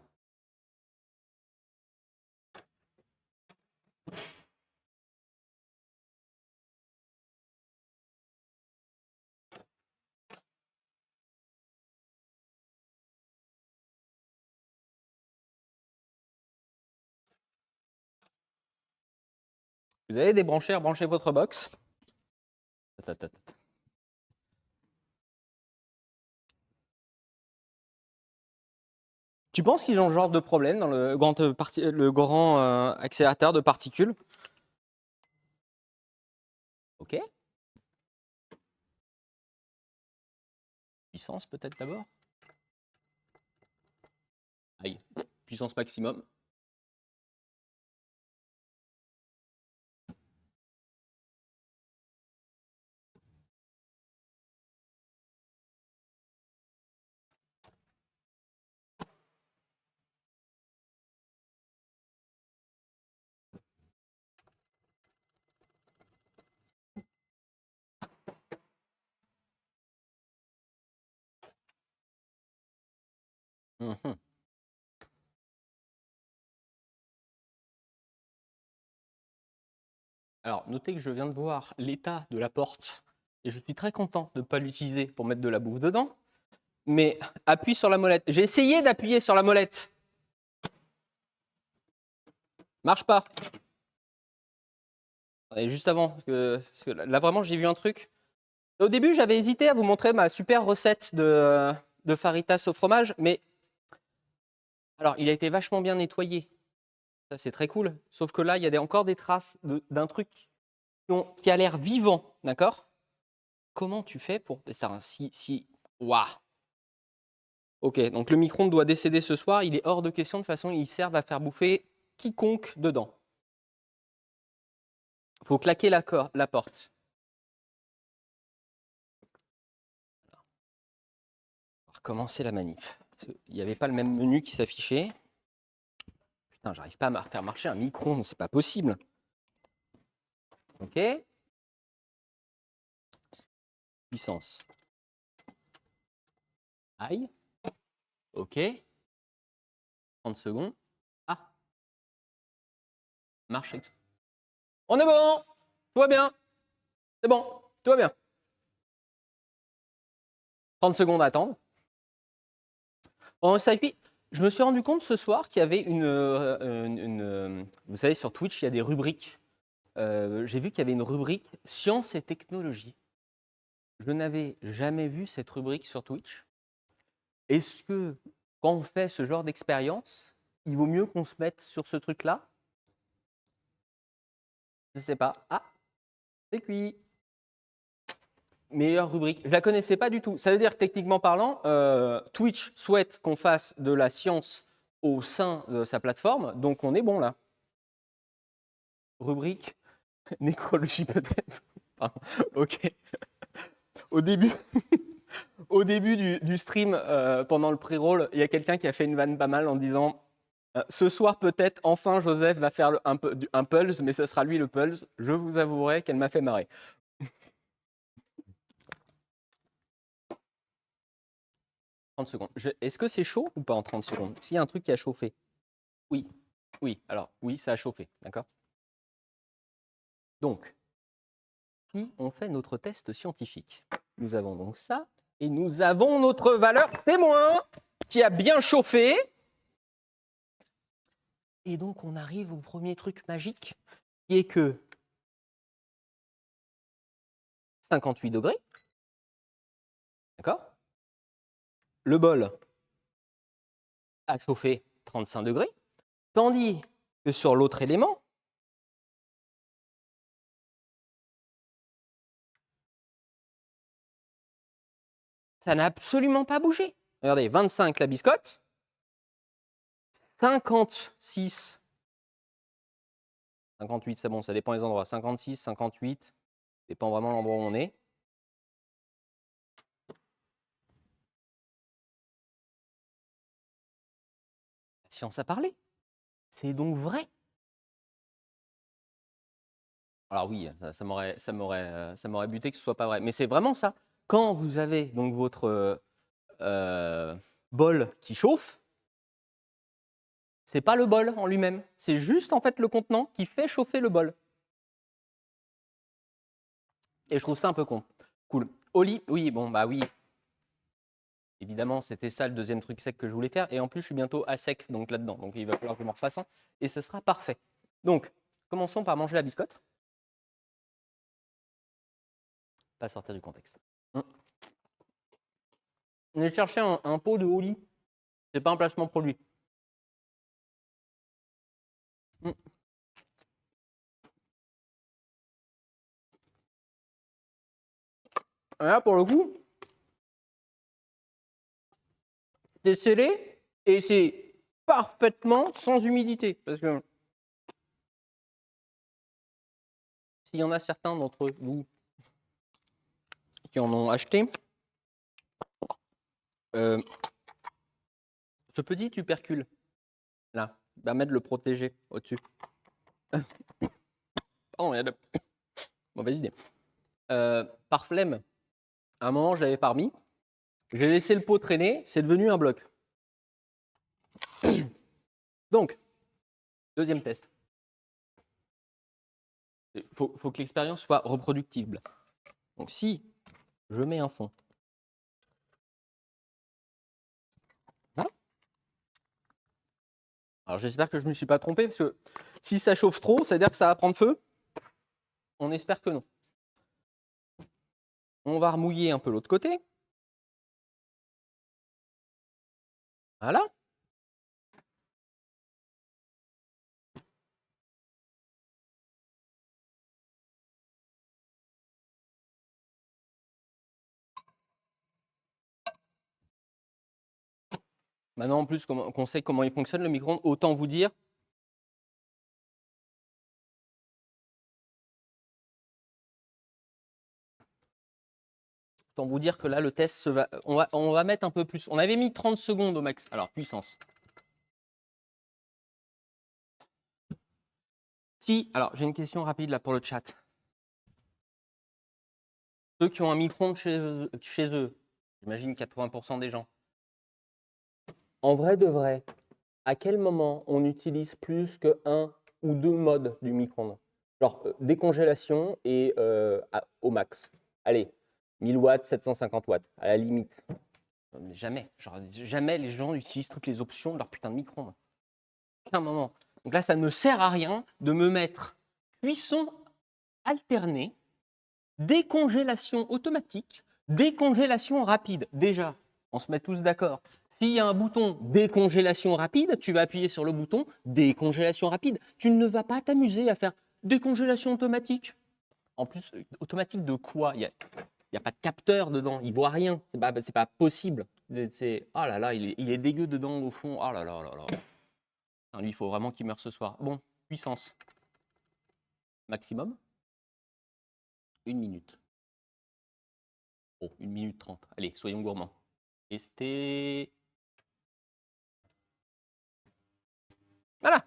Vous avez des brancheurs, branchez votre box. Tu penses qu'ils ont ce genre de problème dans le grand accélérateur de particules? Ok. Puissance peut-être d'abord. Aïe. Puissance maximum. Alors, notez que je viens de voir l'état de la porte et je suis très content de ne pas l'utiliser pour mettre de la bouffe dedans. Mais appuie sur la molette. J'ai essayé d'appuyer sur la molette. Marche pas. Et juste avant, parce que là vraiment j'ai vu un truc. Au début, j'avais hésité à vous montrer ma super recette de faritas au fromage, mais alors il a été vachement bien nettoyé. Ça c'est très cool. Sauf que là, il y a encore des traces d'un truc qui a l'air vivant, d'accord? Comment tu fais pour ça? Waouh! Ok, donc le micro-ondes doit décéder ce soir. Il est hors de question, de toute façon, il sert à faire bouffer quiconque dedans. Il faut claquer la porte. On va recommencer la manip. Il n'y avait pas le même menu qui s'affichait. Putain, j'arrive pas à faire marcher un micro-ondes, c'est pas possible. Ok. Puissance. Aïe. Ok. 30 secondes. Ah. Marche. On est bon. Tout va bien. C'est bon. Tout va bien. 30 secondes à attendre. Pendant ça, je me suis rendu compte ce soir qu'il y avait vous savez, sur Twitch, il y a des rubriques. J'ai vu qu'il y avait une rubrique sciences et technologies. Je n'avais jamais vu cette rubrique sur Twitch. Est-ce que quand on fait ce genre d'expérience, il vaut mieux qu'on se mette sur ce truc-là? Je ne sais pas. Ah, c'est cuit. Meilleure rubrique. Je ne la connaissais pas du tout. Ça veut dire que techniquement parlant, Twitch souhaite qu'on fasse de la science au sein de sa plateforme, donc on est bon là. Rubrique nécrologie peut-être. Ok. Au début, au début du stream, pendant le pré-roll, il y a quelqu'un qui a fait une vanne pas mal en disant ce soir peut-être enfin Joseph va faire un pulse, mais ce sera lui le pulse. Je vous avouerai qu'elle m'a fait marrer. 30 secondes. Est-ce que c'est chaud ou pas en 30 secondes? S'il y a un truc qui a chauffé. Oui. Oui, alors oui, ça a chauffé, d'accord? Donc, si on fait notre test scientifique, nous avons donc ça, et nous avons notre valeur témoin qui a bien chauffé. Et donc, on arrive au premier truc magique, qui est que 58 degrés, d'accord? Le bol a chauffé 35 degrés, tandis que sur l'autre élément, ça n'a absolument pas bougé. Regardez, 25 la biscotte, 56, 58, c'est bon, ça dépend des endroits. 56, 58, dépend vraiment de l'endroit où on est. La science a parlé. C'est donc vrai. Alors oui, ça m'aurait buté que ce soit pas vrai. Mais c'est vraiment ça. Quand vous avez donc votre bol qui chauffe, c'est pas le bol en lui-même. C'est juste en fait le contenant qui fait chauffer le bol. Et je trouve ça un peu con. Cool. Oli, oui, bon, bah oui. Évidemment, c'était ça le deuxième truc sec que je voulais faire. Et en plus, je suis bientôt à sec donc là-dedans. Donc il va falloir que je m'en refasse un. Et ce sera parfait. Donc, commençons par manger la biscotte. Pas sortir du contexte. On est chercher un pot de Oli. C'est pas un placement produit. Là, pour le coup, c'est scellé et c'est parfaitement sans humidité. Parce que s'il y en a certains d'entre vous qui en ont acheté, ce petit tubercule, là, permet de le protéger au-dessus. Pardon, il y a de... Mauvaise idée. Par flemme, à un moment, je l'avais pas remis. J'ai laissé le pot traîner, c'est devenu un bloc. Donc, deuxième test. Il faut que l'expérience soit reproductible. Donc, si je mets un fond, voilà. Alors, j'espère que je ne me suis pas trompé, parce que si ça chauffe trop, ça veut dire que ça va prendre feu. On espère que non. On va remouiller un peu l'autre côté. Voilà. Maintenant, en plus, qu'on sait comment il fonctionne le micro-ondes, autant vous dire que là, le test, on va mettre un peu plus. On avait mis 30 secondes au max. Alors, puissance. Alors, j'ai une question rapide là pour le chat. Ceux qui ont un micro-ondes chez eux, j'imagine 80% des gens. En vrai de vrai, à quel moment on utilise plus que un ou deux modes du micro-ondes? Genre décongélation et au max. Allez, 1000 watts, 750 watts, à la limite. Mais jamais, genre, jamais les gens utilisent toutes les options de leur putain de micro-ondes. À un moment. Donc là, ça ne sert à rien de me mettre cuisson alternée, décongélation automatique, décongélation rapide. Déjà, on se met tous d'accord. S'il y a un bouton décongélation rapide, tu vas appuyer sur le bouton décongélation rapide. Tu ne vas pas t'amuser à faire décongélation automatique. En plus, automatique de quoi? Il n'y a pas de capteur dedans, il ne voit rien. C'est pas possible. Oh là là, il est dégueu dedans au fond. Oh là là là là. Enfin, lui, il faut vraiment qu'il meure ce soir. Bon, puissance. Maximum. 1 minute. Bon, 1 minute 30. Allez, soyons gourmands. Tester. Voilà.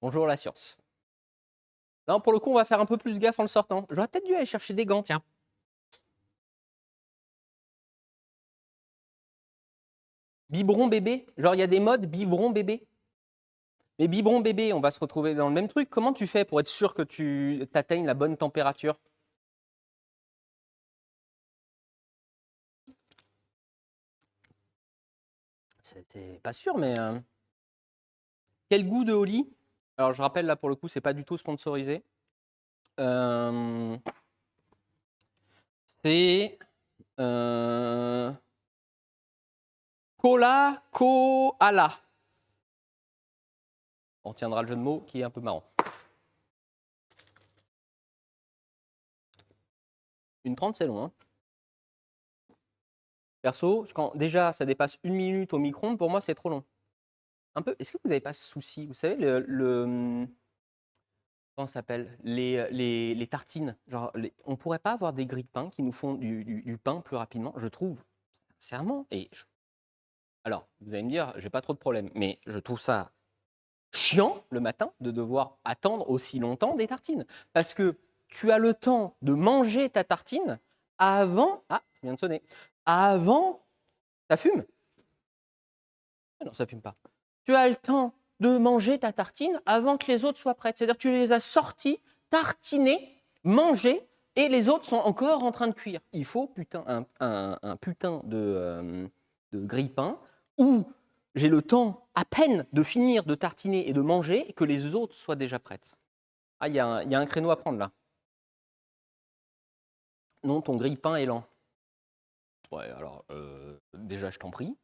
Bonjour la science. Non, pour le coup, on va faire un peu plus gaffe en le sortant. J'aurais peut-être dû aller chercher des gants, tiens. Biberon bébé. Genre, il y a des modes biberon bébé. Mais biberon bébé, on va se retrouver dans le même truc. Comment tu fais pour être sûr que tu atteignes la bonne température? C'est pas sûr, mais... Quel goût de Oli? Alors, je rappelle, là, pour le coup, c'est pas du tout sponsorisé. C'est... Cola Koala. On tiendra le jeu de mots qui est un peu marrant. Une 30, c'est long. Hein. Perso, quand déjà ça dépasse 1 minute au micro-ondes, pour moi, c'est trop long. Un peu. Est-ce que vous n'avez pas ce souci? Vous savez, comment ça s'appelle? Les tartines. Genre, on pourrait pas avoir des grilles de pain qui nous font du pain plus rapidement, je trouve. Sincèrement. Alors, vous allez me dire, j'ai pas trop de problème, mais je trouve ça chiant le matin de devoir attendre aussi longtemps des tartines. Parce que tu as le temps de manger ta tartine avant. Ah, ça vient de sonner. Avant, ça fume? Ah non, ça fume pas. Tu as le temps de manger ta tartine avant que les autres soient prêtes. C'est-à-dire que tu les as sorties, tartinées, mangées, et les autres sont encore en train de cuire. Il faut un putain de grille-pain où j'ai le temps à peine de finir de tartiner et de manger et que les autres soient déjà prêtes. Ah, il y a un créneau à prendre là. Non, ton grille-pain est lent. Ouais, alors, déjà, je t'en prie.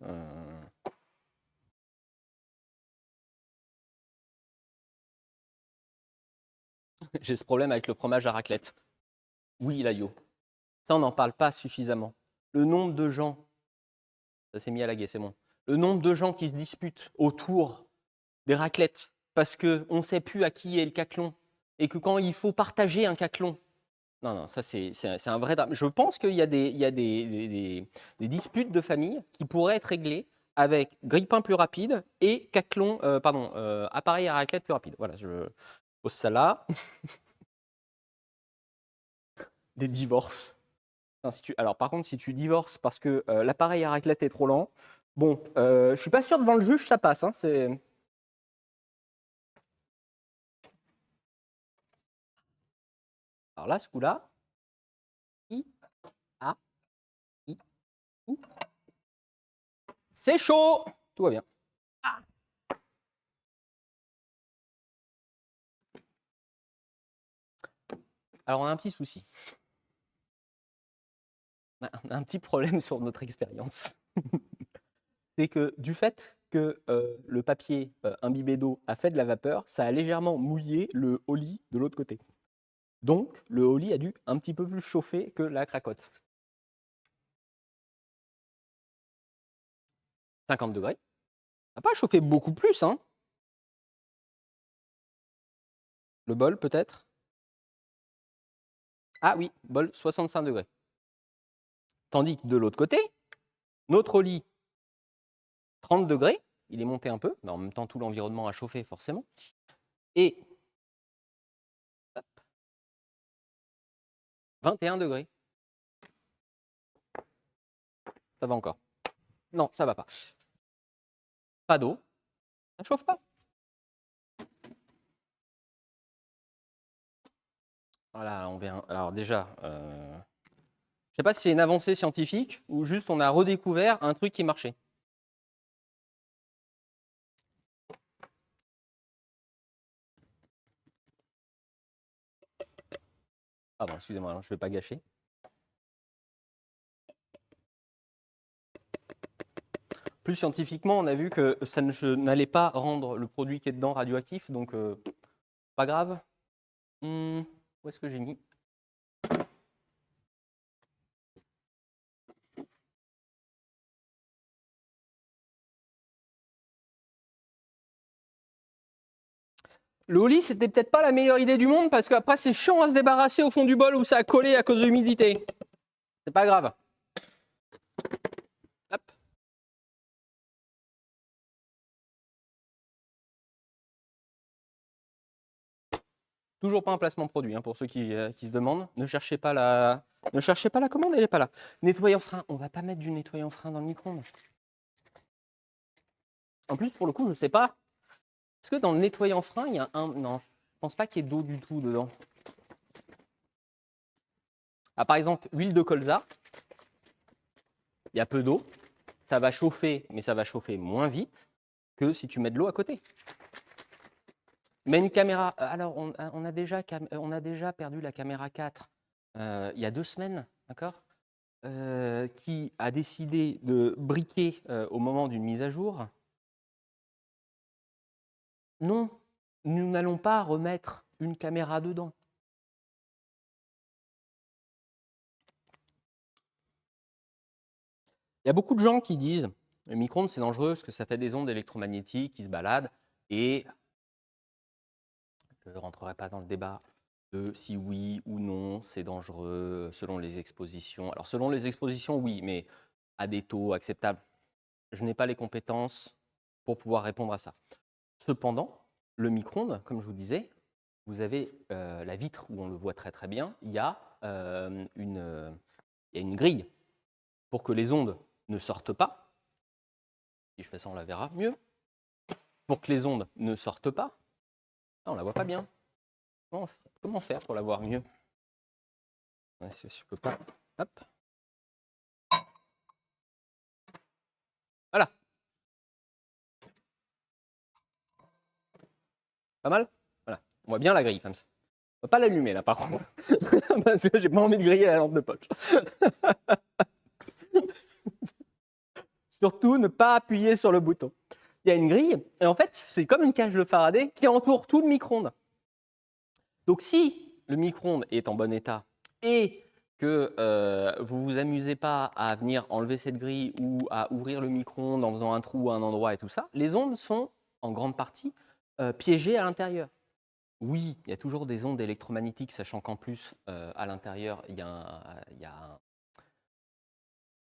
J'ai ce problème avec le fromage à raclette. Oui, l'ayo. Ça, on n'en parle pas suffisamment. Le nombre de gens, ça s'est mis à laguer, c'est bon. Le nombre de gens qui se disputent autour des raclettes parce qu'on ne sait plus à qui est le caclon et que quand il faut partager un caclon, non, ça c'est un vrai drame. Je pense qu'il y a des disputes de famille qui pourraient être réglées avec grille-pain plus rapide et caclon, appareil à raclette plus rapide. Voilà, je pose ça là. Des divorces. Alors, par contre, si tu divorces parce que l'appareil à raclette est trop lent, bon, je suis pas sûr devant le juge, ça passe. Hein, Alors là, ce coup-là, I, A, I, ou. C'est chaud. Tout va bien. Ah. Alors, on a un petit souci. On a un petit problème sur notre expérience. C'est que du fait que le papier imbibé d'eau a fait de la vapeur, ça a légèrement mouillé le Oli de l'autre côté. Donc, le Oli a dû un petit peu plus chauffer que la cracotte. 50 degrés. Ça n'a pas chauffé beaucoup plus, hein. Le bol, peut-être. Ah oui, bol 65 degrés. Tandis que de l'autre côté, notre Oli, 30 degrés, il est monté un peu, mais en même temps, tout l'environnement a chauffé forcément. Et hop, 21 degrés. Ça va encore. Non, ça va pas. Pas d'eau, ça chauffe pas. Voilà, on vient. Alors déjà, je ne sais pas si c'est une avancée scientifique ou juste on a redécouvert un truc qui marchait. Pardon, excusez-moi, je ne vais pas gâcher. Plus scientifiquement, on a vu que ça n'allait pas rendre le produit qui est dedans radioactif, donc pas grave. Où est-ce que j'ai mis? Le Oli, c'était peut-être pas la meilleure idée du monde parce qu'après, c'est chiant à se débarrasser au fond du bol où ça a collé à cause de l'humidité. C'est pas grave. Hop. Toujours pas un placement produit, hein, pour ceux qui se demandent. Ne cherchez pas la commande, elle n'est pas là. Nettoyant frein, on va pas mettre du nettoyant frein dans le micro-ondes. En plus, pour le coup, je ne sais pas. Est-ce que dans le nettoyant frein, il y a un... Non, je ne pense pas qu'il y ait d'eau du tout dedans. Ah, par exemple, huile de colza, il y a peu d'eau. Ça va chauffer, mais ça va chauffer moins vite que si tu mets de l'eau à côté. Mais une caméra, alors on a déjà perdu la caméra 4 il y a 2 semaines, d'accord, qui a décidé de briquer au moment d'une mise à jour. Non, nous n'allons pas remettre une caméra dedans. Il y a beaucoup de gens qui disent le micro-ondes c'est dangereux parce que ça fait des ondes électromagnétiques qui se baladent et je ne rentrerai pas dans le débat de si oui ou non c'est dangereux selon les expositions. Alors selon les expositions, oui, mais à des taux acceptables. Je n'ai pas les compétences pour pouvoir répondre à ça. Cependant, le micro-ondes, comme je vous disais, vous avez la vitre où on le voit très très bien, il y a une grille pour que les ondes ne sortent pas. Si je fais ça, on la verra mieux. Pour que les ondes ne sortent pas, on ne la voit pas bien. Comment faire pour la voir mieux? Je ne peux pas. Hop. Voilà. Pas mal? Voilà. On voit bien la grille comme ça. On ne va pas l'allumer là par contre. Parce que j'ai pas envie de griller la lampe de poche. Surtout ne pas appuyer sur le bouton. Il y a une grille, et en fait, c'est comme une cage de Faraday qui entoure tout le micro-ondes. Donc si le micro-ondes est en bon état et que vous ne vous amusez pas à venir enlever cette grille ou à ouvrir le micro-ondes en faisant un trou à un endroit et tout ça, les ondes sont en grande partie piégées à l'intérieur. Oui, il y a toujours des ondes électromagnétiques, sachant qu'en plus, à l'intérieur, il y a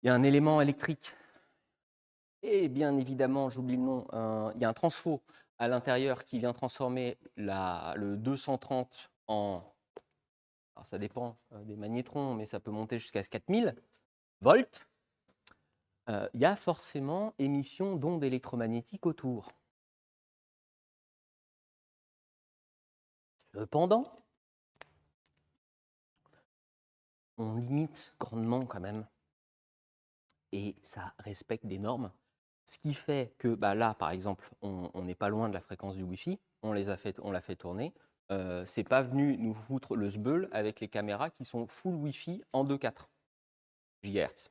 un élément électrique. Et bien évidemment, j'oublie le nom, il y a un transfo à l'intérieur qui vient transformer le 230 en... Alors ça dépend des magnétrons, mais ça peut monter jusqu'à 4000 volts. Il y a forcément émission d'ondes électromagnétiques autour. Cependant, on limite grandement quand même, et ça respecte des normes. Ce qui fait que là, par exemple, on n'est pas loin de la fréquence du Wi-Fi, on l'a fait tourner. C'est pas venu nous foutre le sbeul avec les caméras qui sont full Wi-Fi en 2.4 GHz.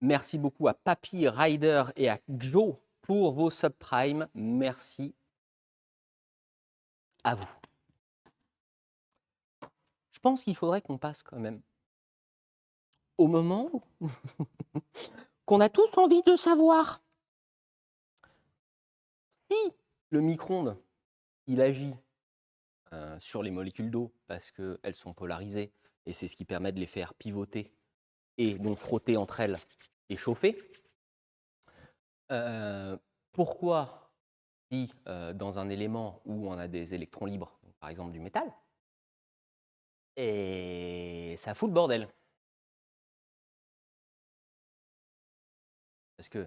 Merci beaucoup à Papy Rider et à Joe pour vos subprimes. Merci à vous. pense qu'il faudrait qu'on passe quand même au moment qu'on a tous envie de savoir. Si le micro-ondes, il agit sur les molécules d'eau parce qu'elles sont polarisées et c'est ce qui permet de les faire pivoter et donc frotter entre elles et chauffer. Pourquoi, si dans un élément où on a des électrons libres, par exemple du métal, et ça fout le bordel? Parce que,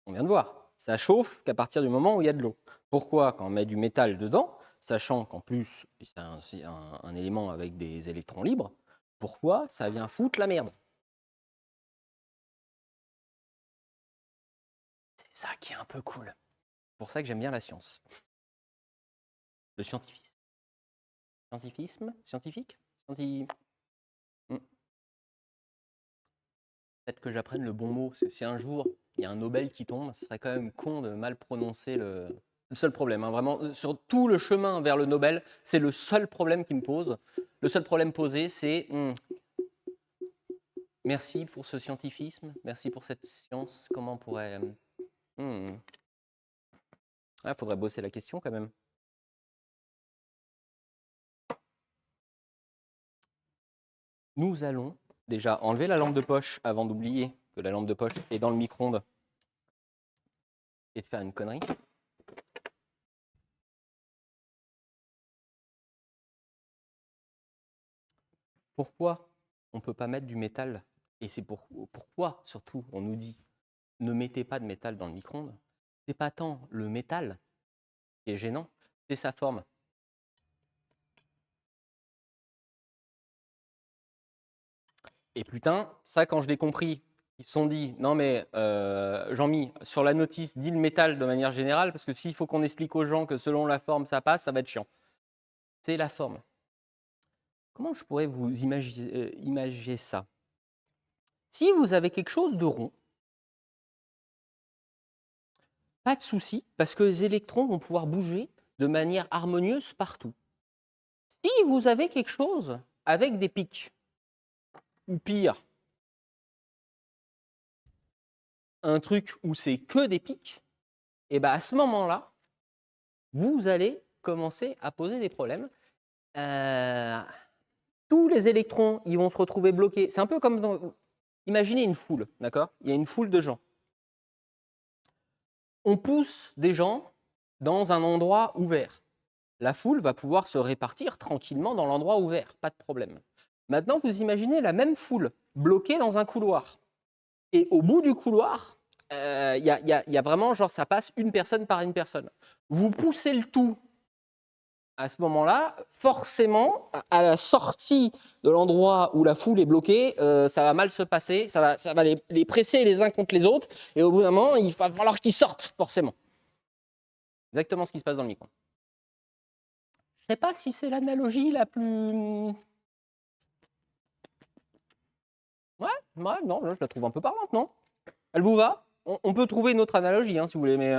on vient de voir, ça chauffe qu'à partir du moment où il y a de l'eau. Pourquoi, quand on met du métal dedans, sachant qu'en plus c'est un élément avec des électrons libres, pourquoi ça vient foutre la merde? C'est ça qui est un peu cool. C'est pour ça que j'aime bien la science. Le scientifisme. Scientifisme? Scientifique? Peut-être que j'apprenne le bon mot, parce que si un jour il y a un Nobel qui tombe, ce serait quand même con de mal prononcer le seul problème. Hein, vraiment, sur tout le chemin vers le Nobel, c'est le seul problème qui me pose. Le seul problème posé, c'est merci pour ce scientifisme, merci pour cette science. Comment on pourrait. Faudrait bosser la question quand même. Nous allons déjà enlever la lampe de poche avant d'oublier que la lampe de poche est dans le micro-ondes et de faire une connerie. Pourquoi on ne peut pas mettre du métal? Et c'est pourquoi, surtout, on nous dit ne mettez pas de métal dans le micro-ondes. Ce n'est pas tant le métal qui est gênant, c'est sa forme. Et putain, ça, quand je l'ai compris, ils se sont dit non, mais Jean-Mi, sur la notice, dis le métal de manière générale, parce que s'il faut qu'on explique aux gens que selon la forme ça passe, ça va être chiant. C'est la forme. Comment je pourrais vous imaginer ça? Si vous avez quelque chose de rond, pas de souci, parce que les électrons vont pouvoir bouger de manière harmonieuse partout. Si vous avez quelque chose avec des pics, ou pire, un truc où c'est que des pics, et bien à ce moment-là, vous allez commencer à poser des problèmes. Tous les électrons, ils vont se retrouver bloqués. C'est un peu comme imaginez une foule, d'accord? Il y a une foule de gens. On pousse des gens dans un endroit ouvert. La foule va pouvoir se répartir tranquillement dans l'endroit ouvert, pas de problème. Maintenant, vous imaginez la même foule bloquée dans un couloir. Et au bout du couloir, y a vraiment, genre, ça passe une personne par une personne. Vous poussez le tout à ce moment-là, forcément, à la sortie de l'endroit où la foule est bloquée, ça va mal se passer, ça va les presser les uns contre les autres, et au bout d'un moment, il va falloir qu'ils sortent, forcément. Exactement ce qui se passe dans le micro. Je ne sais pas si c'est l'analogie la plus... Ouais, non, je la trouve un peu parlante, non? Elle vous va? On peut trouver une autre analogie, hein, si vous voulez, mais...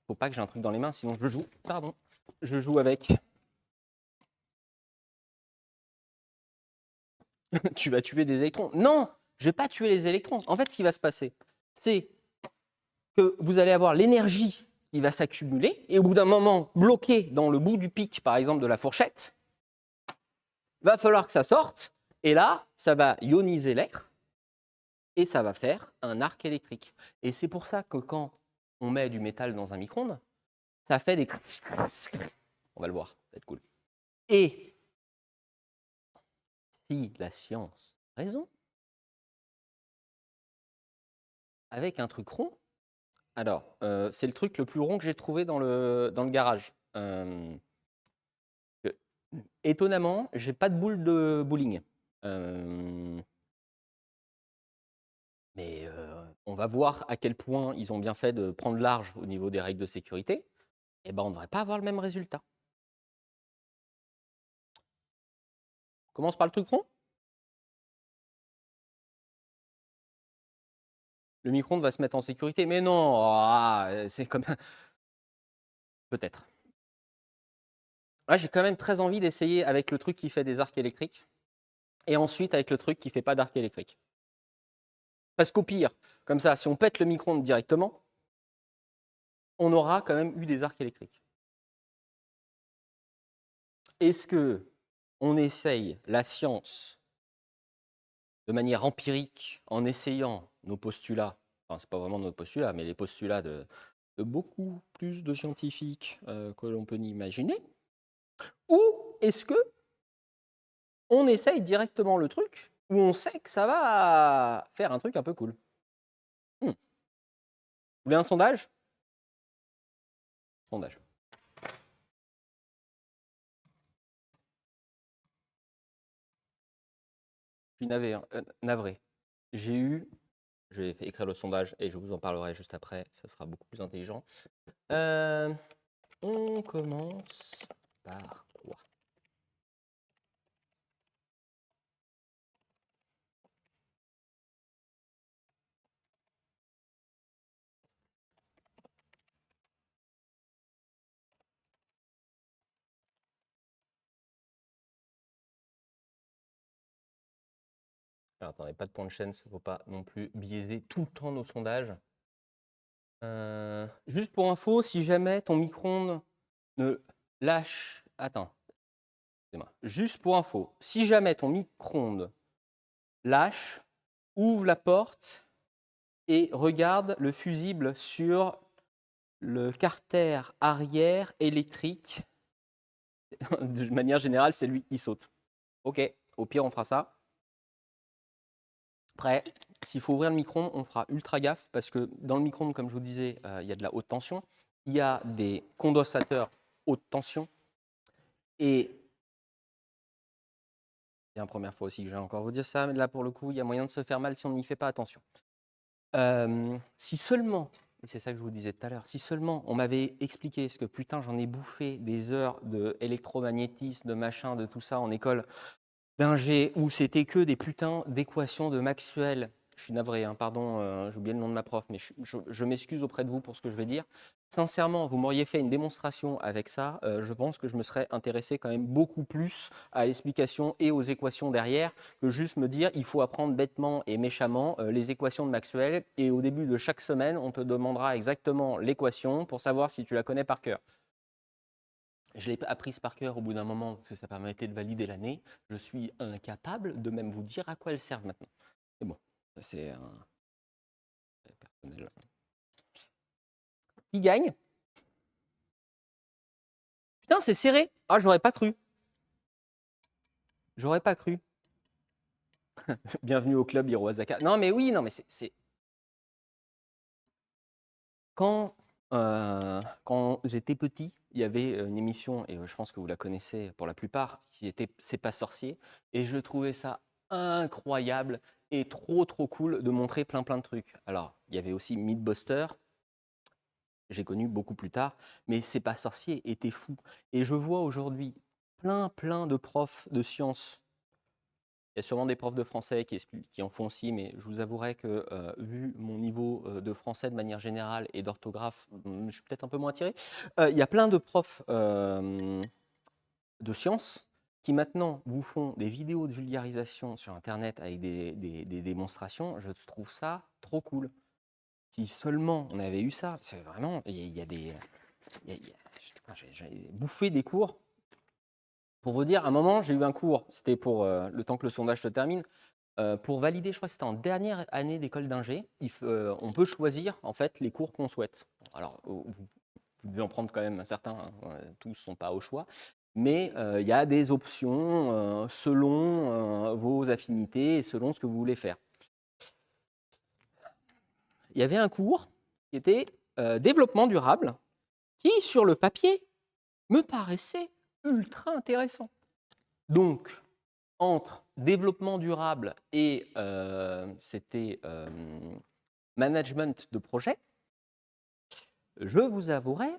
Faut pas que j'ai un truc dans les mains, sinon je joue. Pardon. Je joue avec. Tu vas tuer des électrons. Non, je vais pas tuer les électrons. En fait, ce qui va se passer, c'est que vous allez avoir l'énergie qui va s'accumuler, et au bout d'un moment, bloqué dans le bout du pic, par exemple, de la fourchette, va falloir que ça sorte, et là, ça va ioniser l'air, et ça va faire un arc électrique. Et c'est pour ça que quand on met du métal dans un micro-ondes, ça fait des... On va le voir, ça va être cool. Et si la science a raison, avec un truc rond, alors, c'est le truc le plus rond que j'ai trouvé dans le garage. Étonnamment, j'ai pas de boule de bowling. Mais on va voir à quel point ils ont bien fait de prendre large au niveau des règles de sécurité. Et ben, on ne devrait pas avoir le même résultat. On commence par le truc rond. Le micro-ondes va se mettre en sécurité. Mais non, c'est comme... Peut-être. Là, j'ai quand même très envie d'essayer avec le truc qui fait des arcs électriques et ensuite avec le truc qui fait pas d'arc électrique. Parce qu'au pire, comme ça, si on pète le micro-ondes directement, on aura quand même eu des arcs électriques. Est-ce que on essaye la science de manière empirique en essayant nos postulats, enfin, c'est pas vraiment nos postulats, mais les postulats de beaucoup plus de scientifiques que l'on peut imaginer, ou est-ce que on essaye directement le truc où on sait que ça va faire un truc un peu cool? Vous voulez un sondage? Sondage. Je suis navré. Je vais écrire le sondage et je vous en parlerai juste après, ça sera beaucoup plus intelligent. On commence par quoi? Alors, attendez, pas de point de chaîne, il ne faut pas non plus biaiser tout le temps nos sondages. Juste pour info, si jamais ton micro-ondes ne lâche... Attends, excusez-moi. Juste pour info, si jamais ton micro-ondes lâche, ouvre la porte et regarde le fusible sur le carter arrière électrique. De manière générale, c'est lui qui saute. Ok, au pire, on fera ça. Après, s'il faut ouvrir le micro-ondes, on fera ultra gaffe parce que dans le micro-ondes, comme je vous disais, il y a de la haute tension. Il y a des condensateurs haute tension. Et c'est la première fois aussi que je vais encore vous dire ça, mais là, pour le coup, il y a moyen de se faire mal si on n'y fait pas attention. Si seulement, et c'est ça que je vous disais tout à l'heure, si seulement on m'avait expliqué, ce que putain, j'en ai bouffé des heures d'électromagnétisme, de machin, de tout ça en école d'ingé, où c'était que des putains d'équations de Maxwell. Je suis navré, hein, pardon, j'ai oublié le nom de ma prof, mais je m'excuse auprès de vous pour ce que je vais dire. Sincèrement, vous m'auriez fait une démonstration avec ça, je pense que je me serais intéressé quand même beaucoup plus à l'explication et aux équations derrière que juste me dire il faut apprendre bêtement et méchamment les équations de Maxwell et au début de chaque semaine, on te demandera exactement l'équation pour savoir si tu la connais par cœur. Je l'ai apprise par cœur au bout d'un moment parce que ça permettait de valider l'année. Je suis incapable de même vous dire à quoi elles servent maintenant. Mais bon, ça c'est un personnel. Qui gagne? Putain, c'est serré. Ah, j'aurais pas cru. J'aurais pas cru. Bienvenue au club Hiroazaka. Non, mais oui, non, mais c'est... Quand j'étais petit, il y avait une émission, et je pense que vous la connaissez pour la plupart, qui était C'est pas sorcier, et je trouvais ça incroyable et trop cool de montrer plein de trucs. Alors, il y avait aussi Mythbuster, j'ai connu beaucoup plus tard, mais C'est pas sorcier était fou. Et je vois aujourd'hui plein de profs de sciences. Il y a sûrement des profs de français qui en font aussi, mais je vous avouerai que vu mon niveau de français de manière générale et d'orthographe, je suis peut-être un peu moins attiré. Il y a plein de profs de sciences qui maintenant vous font des vidéos de vulgarisation sur Internet avec des démonstrations. Je trouve ça trop cool. Si seulement on avait eu ça, c'est vraiment, il y a des... J'ai bouffé des cours. Pour vous dire, à un moment, j'ai eu un cours, c'était pour le temps que le sondage se termine, pour valider, je crois que c'était en dernière année d'école d'ingé, on peut choisir en fait les cours qu'on souhaite. Alors, vous devez en prendre quand même un certain, hein, tous ne sont pas au choix, mais il y a des options selon vos affinités et selon ce que vous voulez faire. Il y avait un cours qui était développement durable, qui sur le papier me paraissait ultra intéressant. Donc, entre développement durable et c'était management de projet, je vous avouerai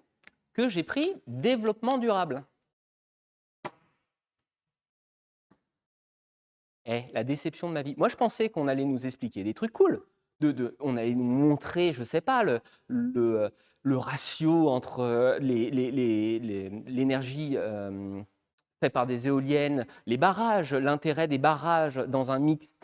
que j'ai pris développement durable. La déception de ma vie. Moi, je pensais qu'on allait nous expliquer des trucs cool. on allait nous montrer, je ne sais pas, le ratio entre l'énergie faite par des éoliennes, les barrages, l'intérêt des barrages dans un mix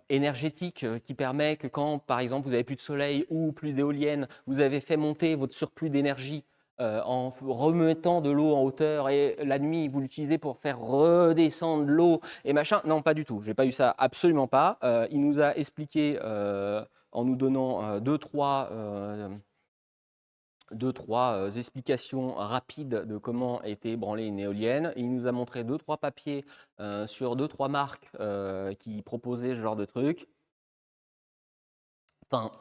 énergétique qui permet que quand, par exemple, vous n'avez plus de soleil ou plus d'éoliennes, vous avez fait monter votre surplus d'énergie en remettant de l'eau en hauteur et la nuit, vous l'utilisez pour faire redescendre l'eau et machin. Non, pas du tout. J'ai pas eu ça, absolument pas. Il nous a expliqué en nous donnant deux, trois explications rapides de comment était branlée une éolienne. Il nous a montré deux, trois papiers sur deux, trois marques qui proposaient ce genre de truc. Enfin,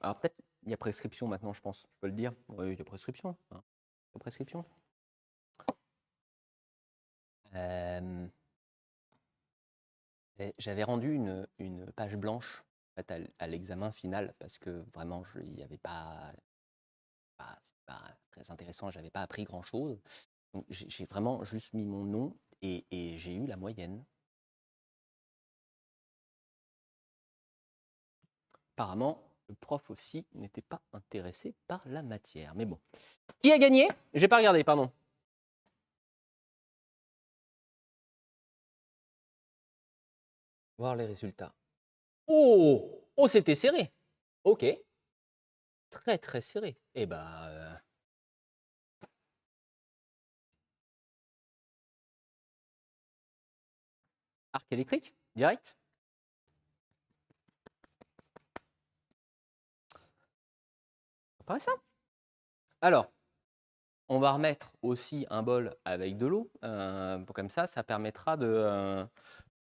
alors peut-être il y a prescription maintenant, je pense. Je peux le dire. Oui, il y a prescription. Hein. Il y a prescription. J'avais rendu une page blanche en fait, à l'examen final parce que vraiment, il n'y avait pas, c'était pas très intéressant, j'avais pas appris grand-chose. Donc j'ai vraiment juste mis mon nom et j'ai eu la moyenne. Apparemment, le prof aussi n'était pas intéressé par la matière. Mais bon. Qui a gagné? J'ai pas regardé, pardon. Voir les résultats. Oh, oh, c'était serré. Ok. Très, très serré. Eh ben. Arc électrique, direct. Ça paraît ça. Alors, on va remettre aussi un bol avec de l'eau. Comme ça permettra de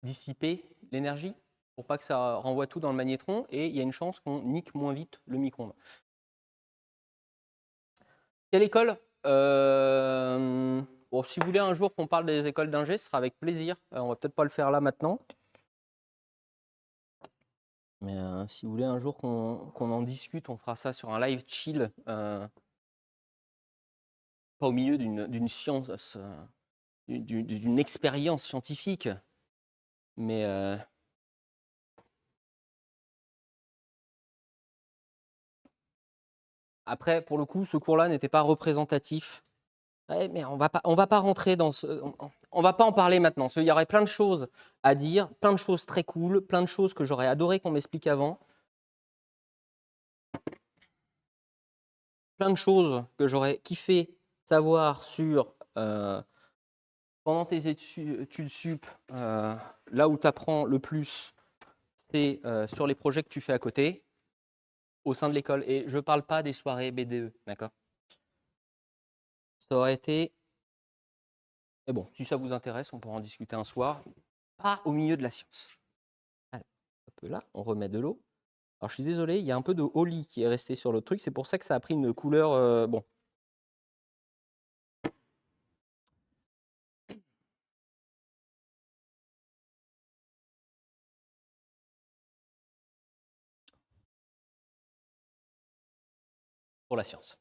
dissiper l'énergie pour pas que ça renvoie tout dans le magnétron. Et il y a une chance qu'on nique moins vite le micro-ondes. Quelle école bon, si vous voulez un jour qu'on parle des écoles d'ingé, ce sera avec plaisir. On va peut-être pas le faire là maintenant. Mais si vous voulez un jour qu'on en discute, on fera ça sur un live chill. Pas au milieu d'une science, d'une expérience scientifique. Mais après, pour le coup, ce cours-là n'était pas représentatif. Ouais, mais on va pas rentrer dans ce. On va pas en parler maintenant. Il y aurait plein de choses à dire, plein de choses très cool, plein de choses que j'aurais adoré qu'on m'explique avant. Plein de choses que j'aurais kiffé savoir sur pendant tes études sup, là où tu apprends le plus, c'est sur les projets que tu fais à côté, au sein de l'école. Et je ne parle pas des soirées BDE, d'accord? Ça aurait été. Mais bon, si ça vous intéresse, on pourra en discuter un soir. Pas au milieu de la science. Alors, hop là, on remet de l'eau. Alors, je suis désolé, il y a un peu de holly qui est resté sur le truc. C'est pour ça que ça a pris une couleur. Bon. Pour la science.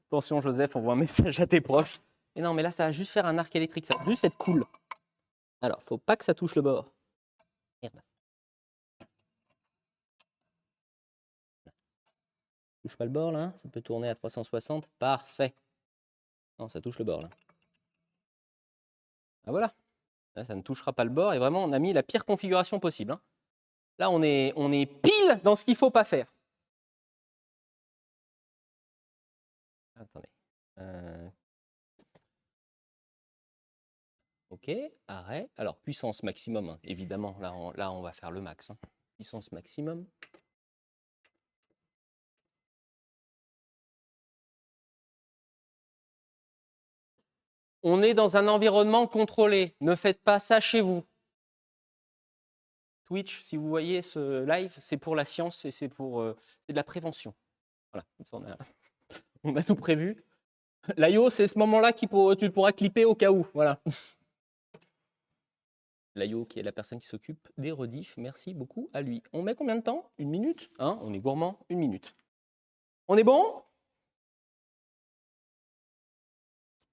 Attention, Joseph, envoie un message à tes proches. Et non, mais là, ça va juste faire un arc électrique. Ça va juste être cool. Alors, faut pas que ça touche le bord. Merde. Touche pas le bord, là. Ça peut tourner à 360. Parfait. Non, ça touche le bord, là. Ah, voilà. Là, ça ne touchera pas le bord. Et vraiment, on a mis la pire configuration possible. Hein. Là, on est pile dans ce qu'il ne faut pas faire. Attendez. Ok, arrêt. Alors, puissance maximum, hein. Évidemment. Là, on va faire le max. Hein. Puissance maximum. On est dans un environnement contrôlé. Ne faites pas ça chez vous. Twitch, si vous voyez ce live, c'est pour la science et c'est de la prévention. Voilà, on a tout prévu. L'IO, c'est ce moment-là tu pourras clipper au cas où. Voilà. L'IO, qui est la personne qui s'occupe des rediffs, merci beaucoup à lui. On met combien de temps? 1 minute, hein? On est gourmand, 1 minute. On est bon?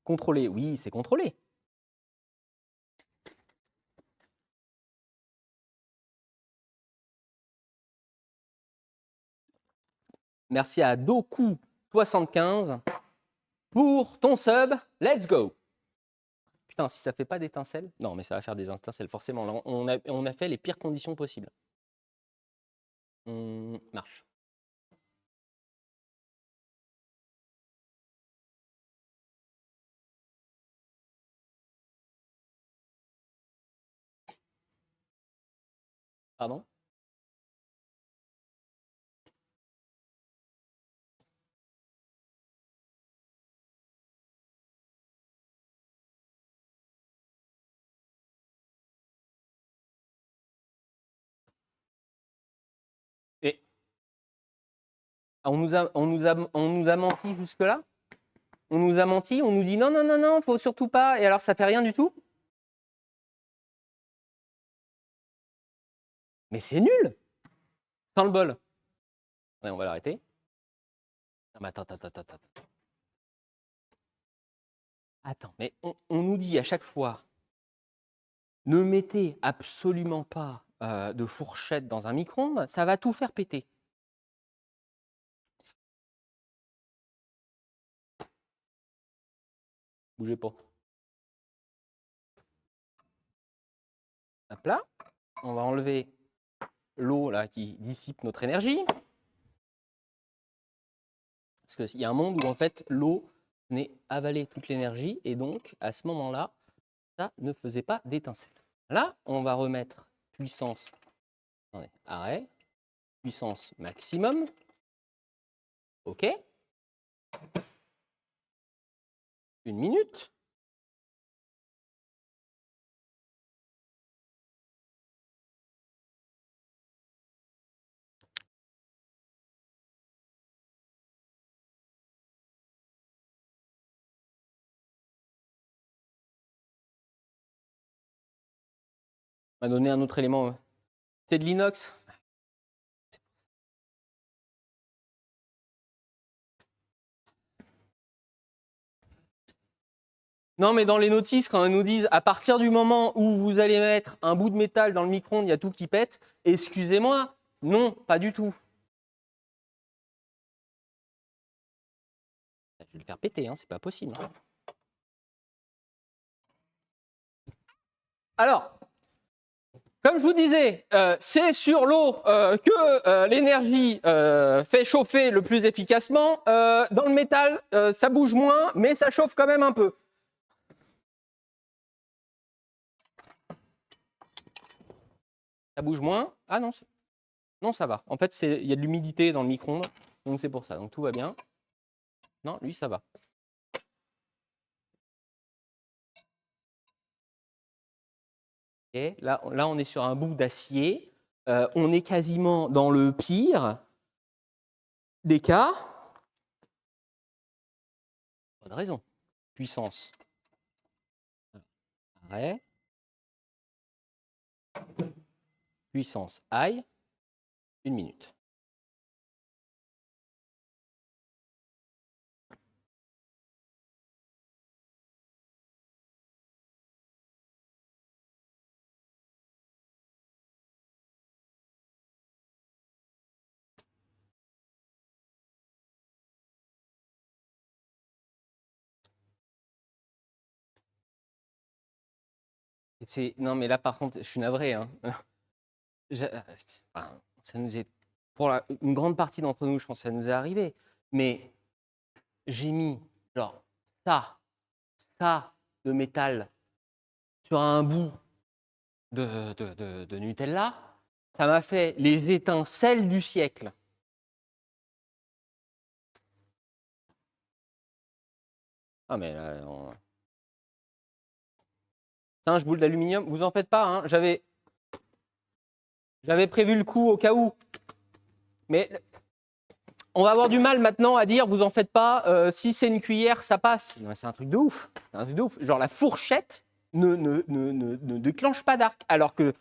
Contrôlé, oui, c'est contrôlé. Merci à Doku75 pour ton sub. Let's go. Putain, si ça fait pas d'étincelles. Non, mais ça va faire des étincelles, forcément. Là, on a fait les pires conditions possibles. On marche. Pardon? Et on nous a menti jusque-là? On nous a menti, on nous dit non, non, non, non, faut surtout pas, et alors ça fait rien du tout? Mais c'est nul! Sans le bol. Ouais, on va l'arrêter. Non, mais attends. Attends, mais on nous dit à chaque fois, ne mettez absolument pas de fourchette dans un micro-ondes, ça va tout faire péter. Bougez pas. Hop là, on va enlever l'eau là qui dissipe notre énergie. Parce qu'il y a un monde où en fait l'eau venait avaler toute l'énergie et donc à ce moment-là, ça ne faisait pas d'étincelle. Là, on va remettre puissance, attendez, arrêt, puissance maximum. OK. 1 minute. On va donner un autre élément. C'est de l'inox. Non, mais dans les notices, quand ils nous disent à partir du moment où vous allez mettre un bout de métal dans le micro-ondes, il y a tout qui pète, excusez-moi, non, pas du tout. Je vais le faire péter, hein, c'est pas possible. Alors, comme je vous disais, c'est sur l'eau que l'énergie fait chauffer le plus efficacement. Dans le métal, ça bouge moins, mais ça chauffe quand même un peu. Ça bouge moins. Ah non, non, ça va. En fait, il y a de l'humidité dans le micro-ondes, donc c'est pour ça. Donc tout va bien. Non, lui, ça va. Et là, on est sur un bout d'acier. On est quasiment dans le pire des cas. Pas de raison. Puissance. Arrêt. Puissance high. 1 minute. Non, mais là, par contre, je suis navré. Hein. Enfin, ça nous est, pour une grande partie d'entre nous, je pense que ça nous est arrivé. Mais j'ai mis genre ça de métal sur un bout de Nutella. Ça m'a fait les étincelles du siècle. Ah, mais là, singe boule d'aluminium, vous en faites pas. Hein. J'avais prévu le coup au cas où. Mais on va avoir du mal maintenant à dire, vous en faites pas, si c'est une cuillère, ça passe. C'est un truc de ouf. C'est un truc de ouf. Genre la fourchette ne déclenche pas d'arc. Alors que.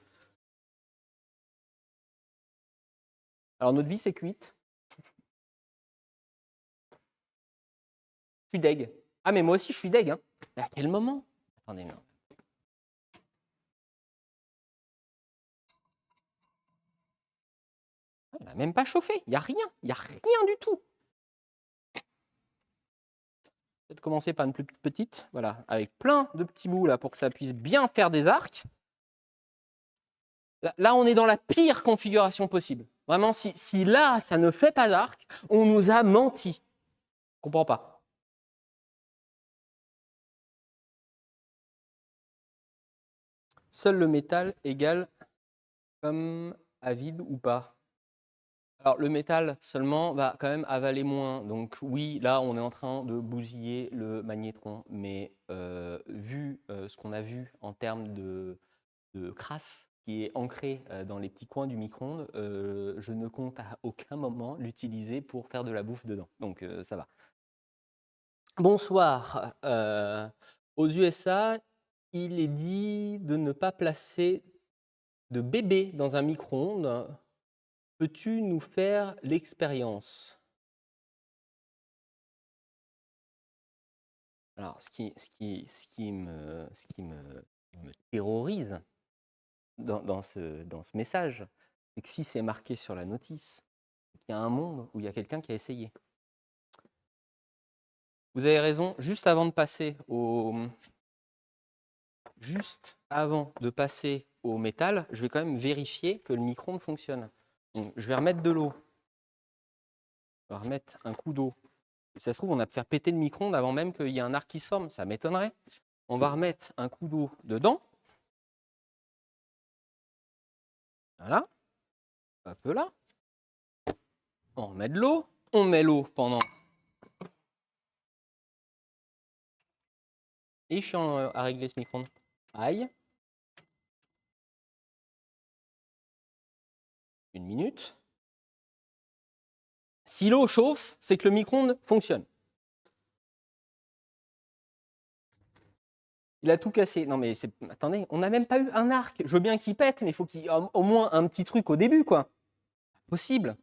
Alors notre vie, c'est cuite. Je suis deg. Ah, mais moi aussi, je suis deg. Hein. À quel moment? Attendez, non. Il n'a même pas chauffé. Il n'y a rien. Il n'y a rien du tout. Peut-être commencer par une plus petite. Voilà, avec plein de petits bouts là pour que ça puisse bien faire des arcs. Là, on est dans la pire configuration possible. Vraiment, si là, ça ne fait pas d'arc, on nous a menti. Je comprends pas. Seul le métal égale comme à vide ou pas? Alors, le métal seulement va quand même avaler moins. Donc oui, là, on est en train de bousiller le magnétron. Mais vu ce qu'on a vu en termes de crasse qui est ancrée dans les petits coins du micro-ondes, je ne compte à aucun moment l'utiliser pour faire de la bouffe dedans. Donc ça va. Bonsoir. Aux USA, il est dit de ne pas placer de bébé dans un micro-ondes. Peux-tu nous faire l'expérience? Alors, ce qui me terrorise dans ce message, c'est que si c'est marqué sur la notice, qu'il y a un monde où il y a quelqu'un qui a essayé. Vous avez raison, juste avant de passer au métal, je vais quand même vérifier que le micro-ondes fonctionne. Donc, je vais remettre de l'eau. On va remettre un coup d'eau. Ça se trouve, on a pu faire péter le micro-ondes avant même qu'il y ait un arc qui se forme. Ça m'étonnerait. On va remettre un coup d'eau dedans. Voilà. Un peu là. On remet de l'eau. On met l'eau pendant. Et je suis à régler ce micro-ondes. Aïe. 1 minute. Si l'eau chauffe, c'est que le micro-ondes fonctionne. Il a tout cassé. Non mais attendez, on n'a même pas eu un arc. Je veux bien qu'il pète, mais il faut qu'il y ait au moins un petit truc au début, quoi. Possible.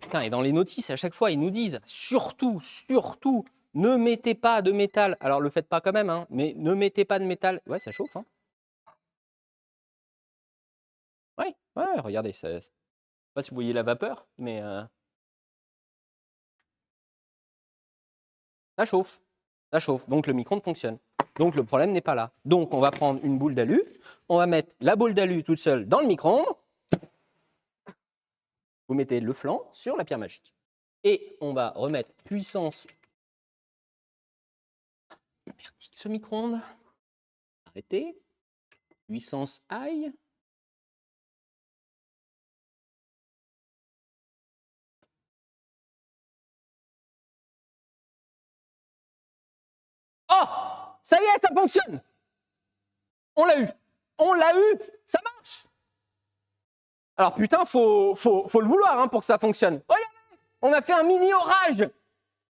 Putain, et dans les notices, à chaque fois, ils nous disent surtout, ne mettez pas de métal. Alors, le faites pas quand même, hein, mais ne mettez pas de métal. Ouais, ça chauffe. Hein. Ouais, regardez. Je ne sais pas si vous voyez la vapeur, mais ça chauffe. Ça chauffe. Donc, le micro-ondes fonctionne. Donc, le problème n'est pas là. Donc, on va prendre une boule d'alu. On va mettre la boule d'alu toute seule dans le micro-ondes. Vous mettez le flanc sur la pierre magique. Et on va remettre puissance. Merdique ce micro-ondes. Arrêtez. Puissance high. Oh! Ça y est, ça fonctionne! On l'a eu! On l'a eu! Ça marche! Alors putain, faut le vouloir hein, pour que ça fonctionne. Regardez! On a fait un mini orage!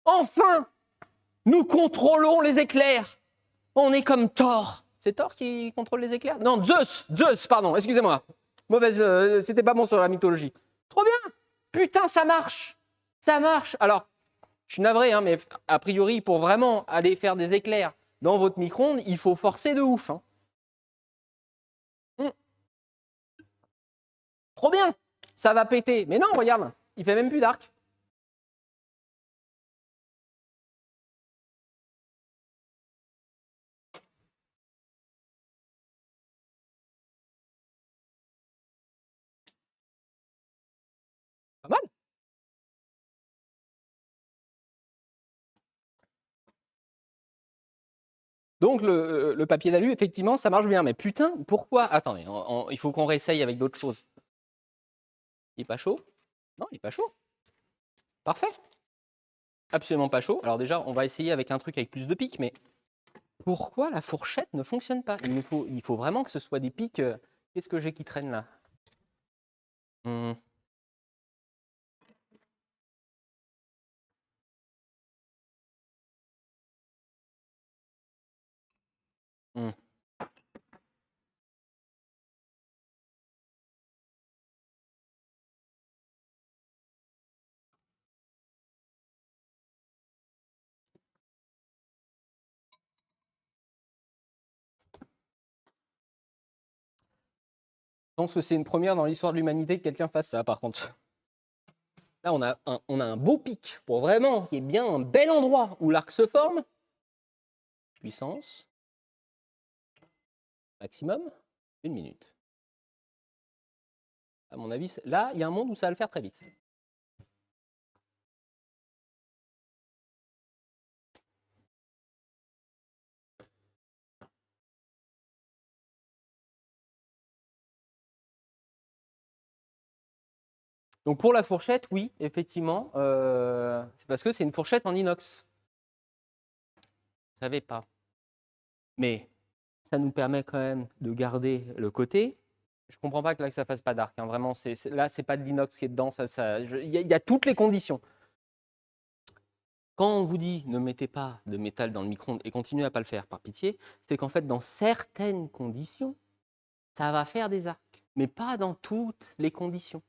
Enfin! Nous contrôlons les éclairs! On est comme Thor. C'est Thor qui contrôle les éclairs? Non, Zeus! Zeus, pardon, excusez-moi. Mauvaise, c'était pas bon sur la mythologie. Trop bien! Putain, ça marche! Ça marche! Alors, je suis navré, hein, mais a priori, pour vraiment aller faire des éclairs dans votre micro-ondes, il faut forcer de ouf. Hein. Trop bien! Ça va péter. Mais non, regarde, il fait même plus d'arc. Pas mal. Donc le papier d'alu, effectivement, ça marche bien. Mais putain, pourquoi? Attendez, il faut qu'on réessaye avec d'autres choses. Il est pas chaud? Non, il est pas chaud. Parfait. Absolument pas chaud. Alors déjà, on va essayer avec un truc avec plus de pics, mais pourquoi la fourchette ne fonctionne pas? Il faut vraiment que ce soit des pics. Qu'est-ce que j'ai qui traîne là? Hmm. Hmm. pense que c'est une première dans l'histoire de l'humanité que quelqu'un fasse ça, par contre. Là, on a un beau pic pour vraiment qu'il y ait bien un bel endroit où l'arc se forme. Puissance. Maximum. 1 minute. À mon avis, là, il y a un monde où ça va le faire très vite. Donc pour la fourchette, oui, effectivement, c'est parce que c'est une fourchette en inox. Je ne savais pas. Mais ça nous permet quand même de garder le côté. Je ne comprends pas que là, que ça ne fasse pas d'arc. Hein. Vraiment, là, ce n'est pas de l'inox qui est dedans. Il y a toutes les conditions. Quand on vous dit ne mettez pas de métal dans le micro-ondes et continuez à ne pas le faire par pitié, c'est qu'en fait, dans certaines conditions, ça va faire des arcs, mais pas dans toutes les conditions.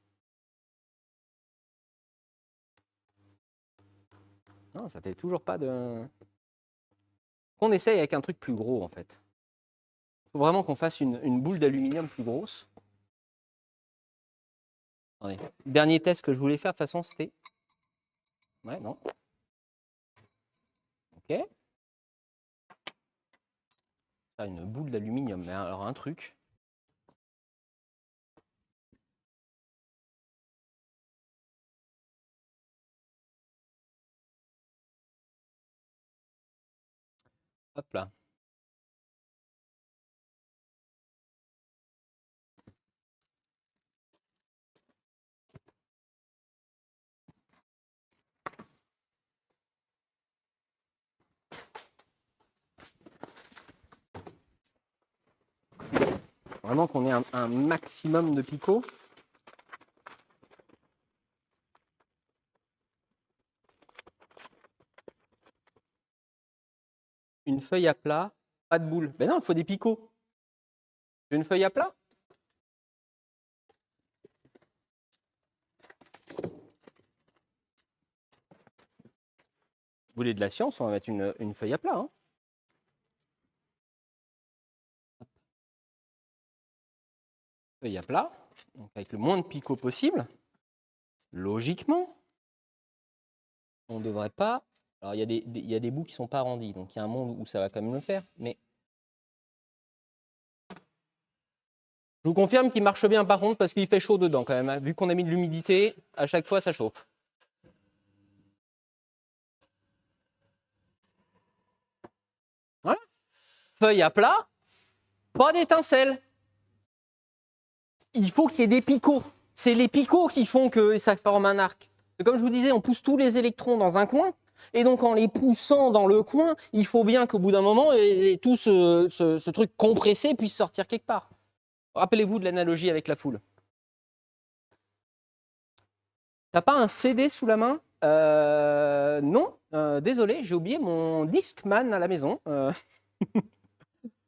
Non, ça fait toujours pas de... On essaye avec un truc plus gros, en fait. Il faut vraiment qu'on fasse une boule d'aluminium plus grosse. Attendez. Dernier test que je voulais faire, de toute façon, c'était... Ouais, non. Ok. Ça, une boule d'aluminium. Mais alors, un truc... Hop là. Vraiment qu'on ait un maximum de picots. Une feuille à plat, pas de boule. Ben non, il faut des picots. Une feuille à plat? Vous voulez de la science, on va mettre une feuille à plat. Hein. Feuille à plat, donc avec le moins de picots possible. Logiquement, on ne devrait pas... Alors, il y a des bouts qui ne sont pas arrondis, donc il y a un monde où ça va quand même le faire, mais... Je vous confirme qu'il marche bien par contre, parce qu'il fait chaud dedans quand même. Hein. Vu qu'on a mis de l'humidité, à chaque fois, ça chauffe. Voilà. Feuille à plat, pas d'étincelles. Il faut qu'il y ait des picots. C'est les picots qui font que ça forme un arc. Et comme je vous disais, on pousse tous les électrons dans un coin. Et donc, en les poussant dans le coin, il faut bien qu'au bout d'un moment, tout ce truc compressé puisse sortir quelque part. Rappelez-vous de l'analogie avec la foule. T'as pas un CD sous la main? Non, désolé, j'ai oublié mon Discman à la maison.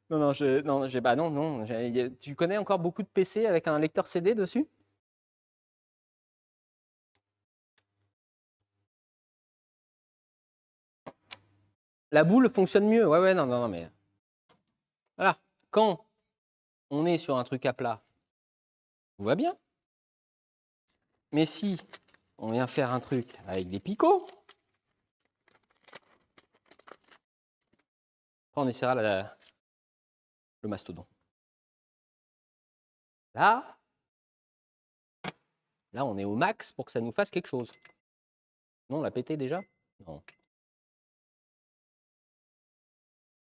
Non, tu connais encore beaucoup de PC avec un lecteur CD dessus? La boule fonctionne mieux. Ouais, non, mais... Voilà, quand on est sur un truc à plat, tout va bien. Mais si on vient faire un truc avec des picots, on essaiera le mastodon. Là, on est au max pour que ça nous fasse quelque chose. Non, on l'a pété déjà? Non.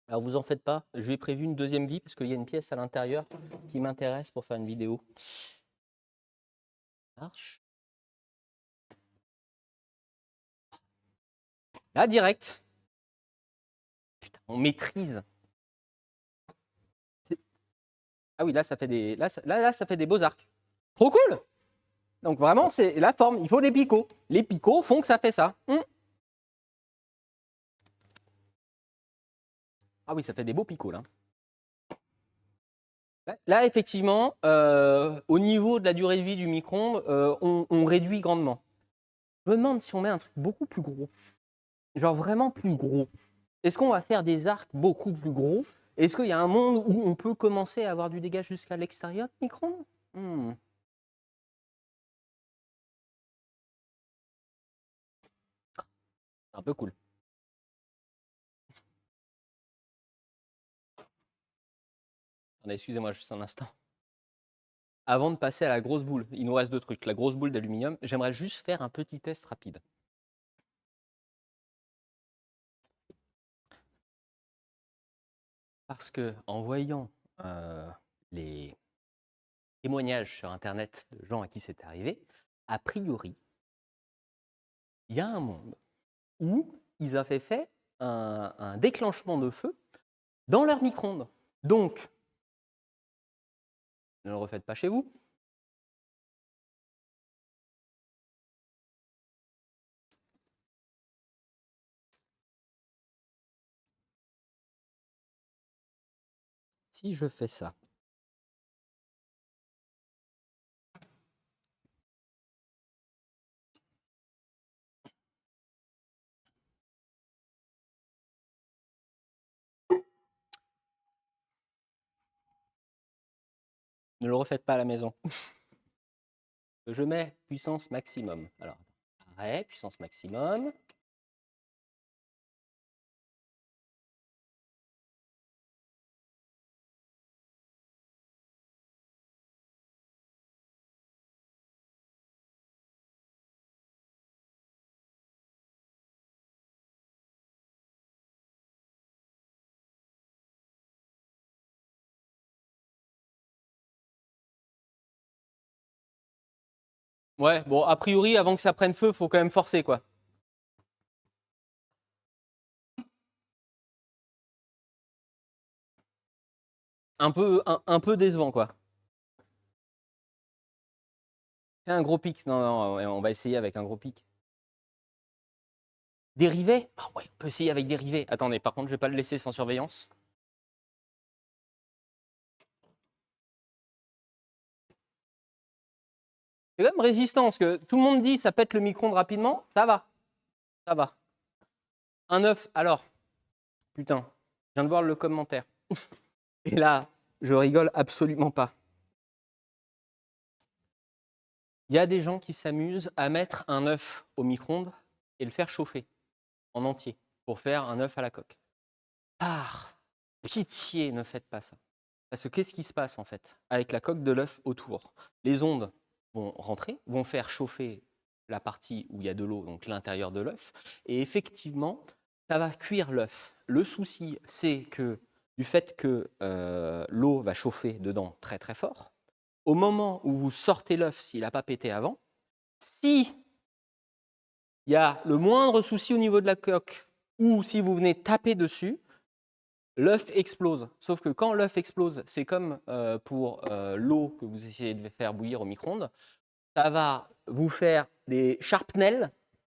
Alors vous en faites pas, je lui ai prévu une deuxième vie parce qu'il y a une pièce à l'intérieur qui m'intéresse pour faire une vidéo. Marche. Là, direct. Putain, on maîtrise. Ah oui, là, ça fait des, là, ça fait des beaux arcs. Trop cool! Donc vraiment, c'est la forme. Il faut des picots. Les picots font que ça fait ça. Ah oui, ça fait des beaux picots, là. Là, effectivement, au niveau de la durée de vie du micro-ondes, on réduit grandement. Je me demande si on met un truc beaucoup plus gros. Genre vraiment plus gros. Est-ce qu'on va faire des arcs beaucoup plus gros? Est-ce qu'il y a un monde où on peut commencer à avoir du dégât jusqu'à l'extérieur du micro-ondes? Hmm. C'est un peu cool. Attendez, excusez-moi juste un instant. Avant de passer à la grosse boule, il nous reste deux trucs. La grosse boule d'aluminium, j'aimerais juste faire un petit test rapide. Parce que en voyant les témoignages sur Internet de gens à qui c'est arrivé, a priori, il y a un monde où ils avaient fait un déclenchement de feu dans leur micro-ondes. Donc, ne le refaites pas chez vous. Si je fais ça, ne le refaites pas à la maison. Je mets puissance maximum. Alors, arrêt, puissance maximum. Ouais, bon, a priori, avant que ça prenne feu, faut quand même forcer, quoi. Un peu décevant, quoi. Fais un gros pic. Non, non, on va essayer avec un gros pic. Dérivé? Ah ouais, on peut essayer avec dérivé. Attendez, par contre, je vais pas le laisser sans surveillance. C'est quand même résistant, parce que tout le monde dit ça pète le micro-ondes rapidement. Ça va. Ça va. Un œuf, alors. Putain, je viens de voir le commentaire. Et là, je rigole absolument pas. Il y a des gens qui s'amusent à mettre un œuf au micro-ondes et le faire chauffer en entier pour faire un œuf à la coque. Par pitié, ne faites pas ça. Parce que qu'est-ce qui se passe en fait avec la coque de l'œuf autour? Les ondes vont rentrer, vont faire chauffer la partie où il y a de l'eau, donc l'intérieur de l'œuf, et effectivement, ça va cuire l'œuf. Le souci, c'est que du fait que l'eau va chauffer dedans très très fort, au moment où vous sortez l'œuf, s'il n'a pas pété avant, si il y a le moindre souci au niveau de la coque, ou si vous venez taper dessus, l'œuf explose. Sauf que quand l'œuf explose, c'est comme pour l'eau que vous essayez de faire bouillir au micro-ondes, ça va vous faire des sharpnels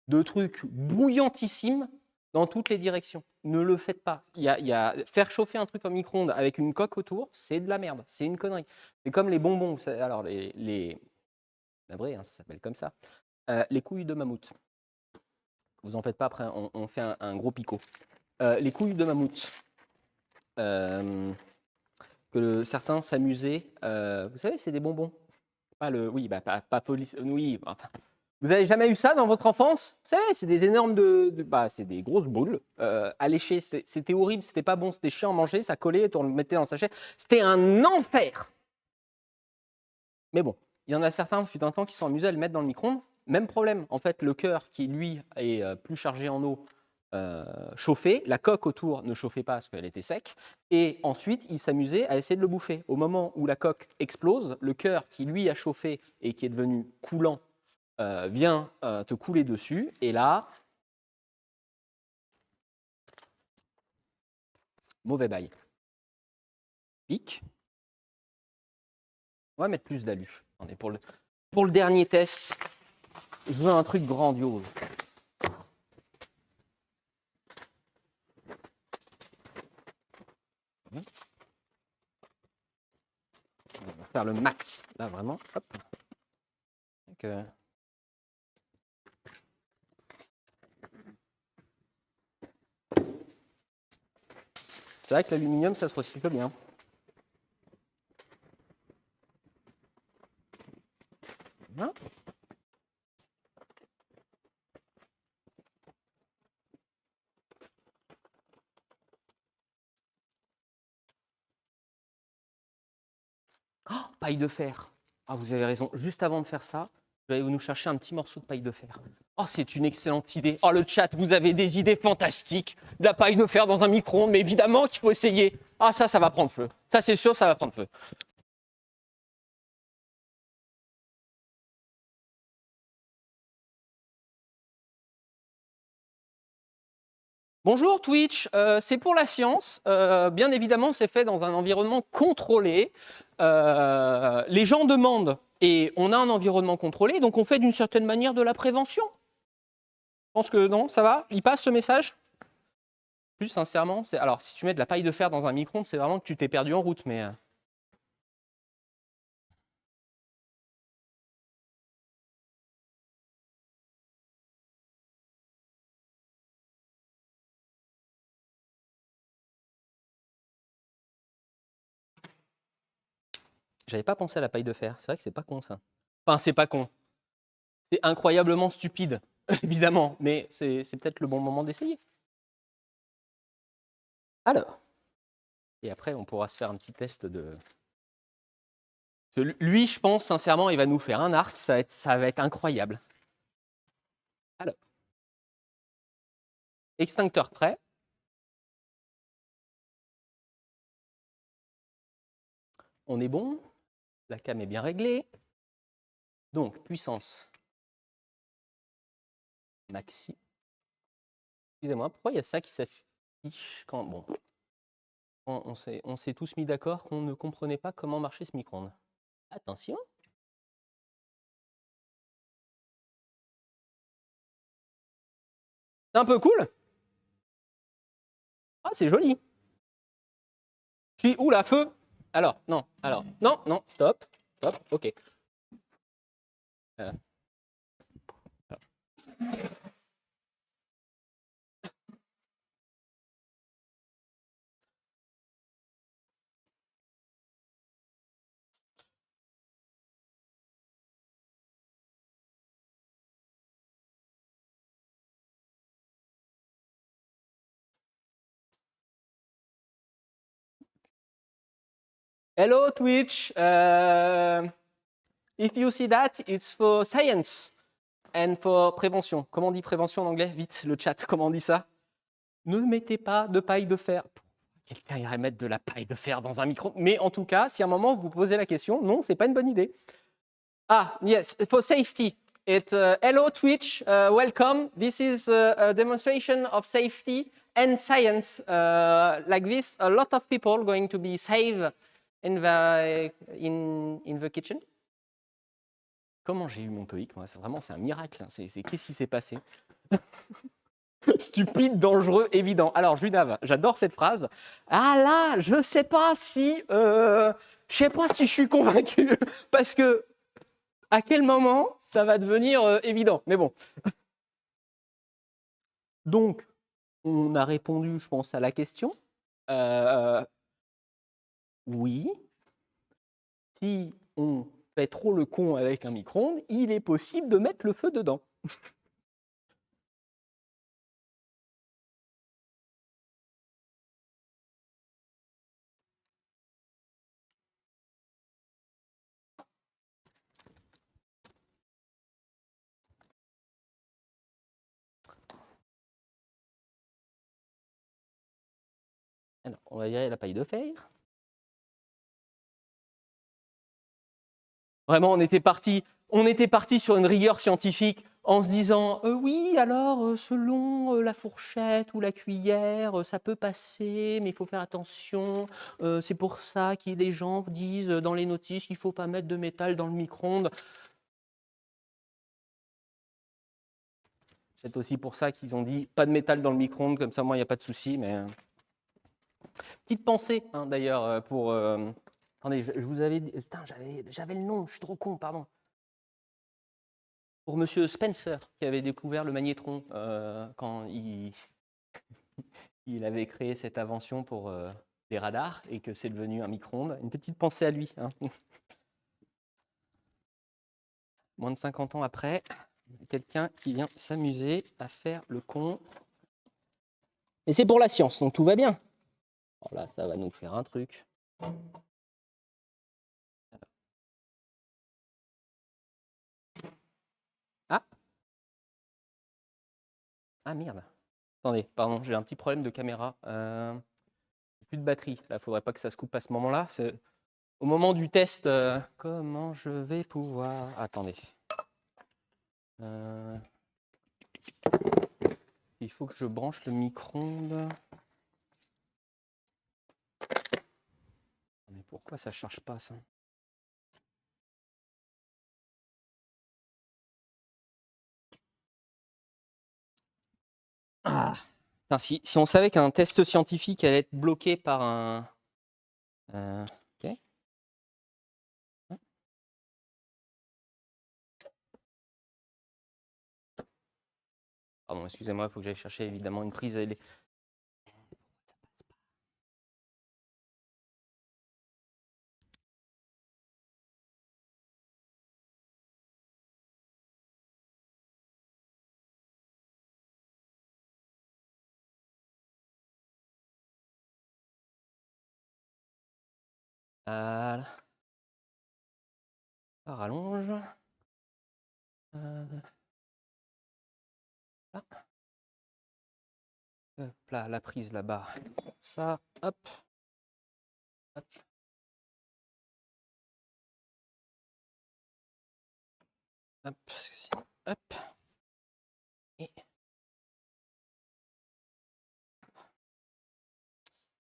de trucs bouillantissimes dans toutes les directions. Ne le faites pas. Faire chauffer un truc au micro-ondes avec une coque autour, c'est de la merde, c'est une connerie. C'est comme les bonbons, alors navré, hein, ça s'appelle comme ça, les couilles de mammouth. Vous en faites pas, après on fait un gros picot. Les couilles de mammouth. Que certains s'amusaient. Vous savez, c'est des bonbons. Pas le, oui, bah, pas police. Oui, enfin, vous avez jamais eu ça dans votre enfance? Vous savez, c'est des énormes bah, c'est des grosses boules à lécher. C'était horrible, c'était pas bon, c'était chiant à manger, ça collait, on le mettait dans le sachet. C'était un enfer. Mais bon, il y en a certains, fut un temps, qui sont amusés à le mettre dans le micro-ondes. Même problème. En fait, le cœur qui, lui, est plus chargé en eau, chauffait. La coque autour ne chauffait pas parce qu'elle était sec. Et ensuite, il s'amusait à essayer de le bouffer. Au moment où la coque explose, le cœur qui, lui, a chauffé et qui est devenu coulant vient te couler dessus. Et là, mauvais bail. Pic. On va mettre plus d'alu. Attendez, pour le dernier test, je veux un truc grandiose. On va faire le max, là vraiment. Hop. Donc, c'est vrai que l'aluminium, ça se recycle bien. paille de fer. Ah, vous avez raison. Juste avant de faire ça, je vais nous chercher un petit morceau de paille de fer. Oh, c'est une excellente idée. Oh, le chat, vous avez des idées fantastiques. De la paille de fer dans un micro-ondes, mais évidemment qu'il faut essayer. Ah, ça va prendre feu. Ça, c'est sûr, ça va prendre feu. Bonjour Twitch, c'est pour la science. Bien évidemment, c'est fait dans un environnement contrôlé. Les gens demandent et on a un environnement contrôlé, donc on fait d'une certaine manière de la prévention. Je pense que non, ça va. Il passe le message. Plus sincèrement, alors si tu mets de la paille de fer dans un micro-ondes, c'est vraiment que tu t'es perdu en route, mais j'avais pas pensé à la paille de fer. C'est vrai que c'est pas con ça. Enfin, c'est pas con. C'est incroyablement stupide, évidemment, mais c'est peut-être le bon moment d'essayer. Alors, et après, on pourra se faire un petit test de... Lui, je pense, sincèrement, il va nous faire un arc, ça va être incroyable. Alors, extincteur prêt. On est bon. La cam est bien réglée. Donc, puissance maxi. Excusez-moi, pourquoi il y a ça qui s'affiche quand... Bon, on s'est tous mis d'accord qu'on ne comprenait pas comment marchait ce micro-ondes. Attention. C'est un peu cool. Ah, c'est joli. Je suis... Oula, feu. Alors, non, stop, ok. Alors. Hello Twitch. If you see that, it's for science and for prévention. Comment on dit prévention en anglais? Vite, le chat, comment on dit ça? Ne mettez pas de paille de fer. Quelqu'un irait mettre de la paille de fer dans un micro. Mais en tout cas, si à un moment vous posez la question, non, c'est pas une bonne idée. Ah, yes, for safety. Hello Twitch, welcome. This is a demonstration of safety and science. Like this, a lot of people going to be saved in the kitchen. Comment j'ai eu mon TOEIC, moi? Vraiment, c'est un miracle. Qu'est-ce qui s'est passé? Stupide, dangereux, évident. Alors, Judav, j'adore cette phrase. Ah là, je sais pas si je suis convaincu, parce que à quel moment ça va devenir évident. Mais bon. Donc, on a répondu, je pense, à la question. Oui. Si on fait trop le con avec un micro-ondes, il est possible de mettre le feu dedans. Alors, on va virer la paille de fer. Vraiment, on était parti sur une rigueur scientifique en se disant oui, alors selon la fourchette ou la cuillère, ça peut passer, mais il faut faire attention. C'est pour ça que les gens disent dans les notices qu'il ne faut pas mettre de métal dans le micro-ondes. C'est aussi pour ça qu'ils ont dit pas de métal dans le micro-ondes, comme ça, moi, il n'y a pas de souci. Mais petite pensée, hein, d'ailleurs, pour. Attendez, je vous avais dit. Putain, j'avais le nom, je suis trop con, pardon. Pour Monsieur Spencer, qui avait découvert le magnétron quand il avait créé cette invention pour les radars et que c'est devenu un micro-ondes. Une petite pensée à lui. Hein. Moins de 50 ans après, quelqu'un qui vient s'amuser à faire le con. Et c'est pour la science, donc tout va bien. Alors là, ça va nous faire un truc. Ah merde. Attendez, pardon, j'ai un petit problème de caméra. Plus de batterie. Là, il ne faudrait pas que ça se coupe à ce moment-là. Au moment du test, comment je vais pouvoir... Attendez. Il faut que je branche le micro-ondes. Mais pourquoi ça ne charge pas, ça? Ah. Putain, si on savait qu'un test scientifique allait être bloqué par un... ok. Pardon, excusez-moi, il faut que j'aille chercher évidemment une prise. Voilà. Rallonge. Là. Hop là, la prise là-bas. Ça, hop. Hop. Hop, hop. Et...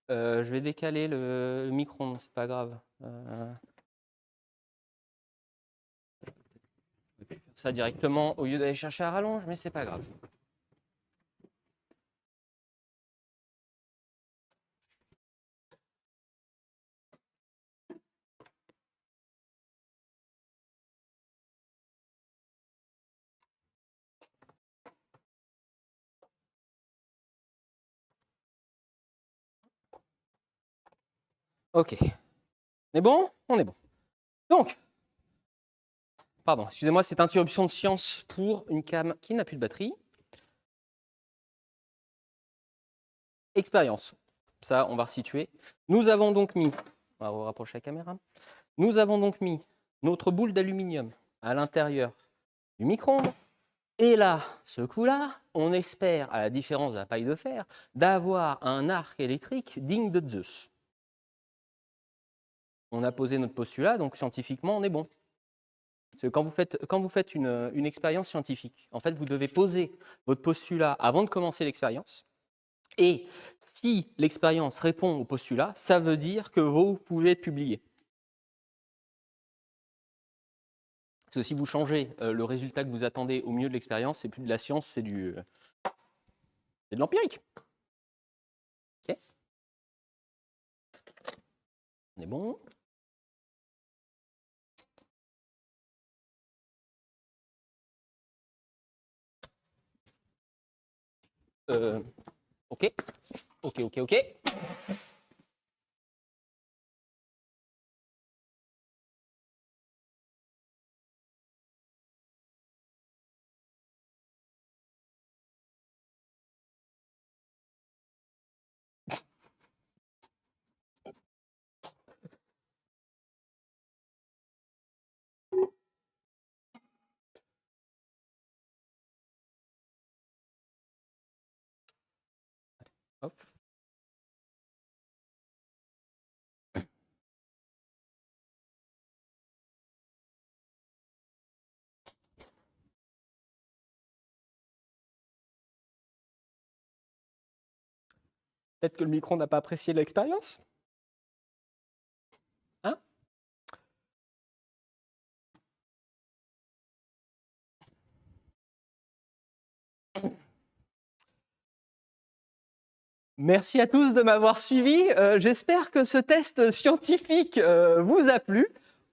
je vais décaler le micro-ondes, c'est pas grave. Je vais faire ça directement au lieu d'aller chercher à rallonge, mais c'est pas grave. Ok. On est bon? On est bon. Donc, pardon, excusez-moi, cette interruption de science pour une cam qui n'a plus de batterie. Expérience. Ça, on va resituer. Nous avons donc mis, on va rapprocher la caméra. Nous avons donc mis notre boule d'aluminium à l'intérieur du micro-ondes. Et là, ce coup-là, on espère, à la différence de la paille de fer, d'avoir un arc électrique digne de Zeus. On a posé notre postulat, donc scientifiquement, on est bon. Parce que quand vous faites une expérience scientifique, en fait, vous devez poser votre postulat avant de commencer l'expérience. Et si l'expérience répond au postulat, ça veut dire que vous pouvez être publié. Parce que si vous changez le résultat que vous attendez au milieu de l'expérience, c'est plus de la science, c'est de l'empirique. Ok. On est bon. Ok. Ok. Hop. Peut-être que le micro n'a pas apprécié l'expérience. Hein? Merci à tous de m'avoir suivi. J'espère que ce test scientifique vous a plu.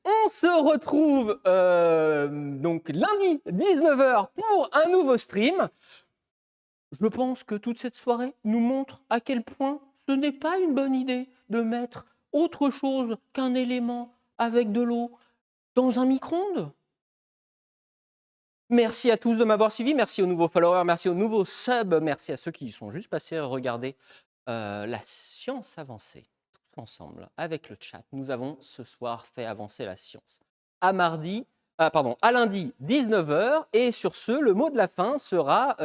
On se retrouve donc lundi 19h pour un nouveau stream. Je pense que toute cette soirée nous montre à quel point ce n'est pas une bonne idée de mettre autre chose qu'un élément avec de l'eau dans un micro-ondes. Merci à tous de m'avoir suivi, merci aux nouveaux followers, merci aux nouveaux subs, merci à ceux qui sont juste passés regarder la science avancée. Tous ensemble, avec le chat, nous avons ce soir fait avancer la science. À lundi 19h, et sur ce, le mot de la fin sera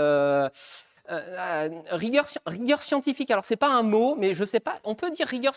Rigueur scientifique, alors c'est pas un mot, mais je sais pas, on peut dire rigueur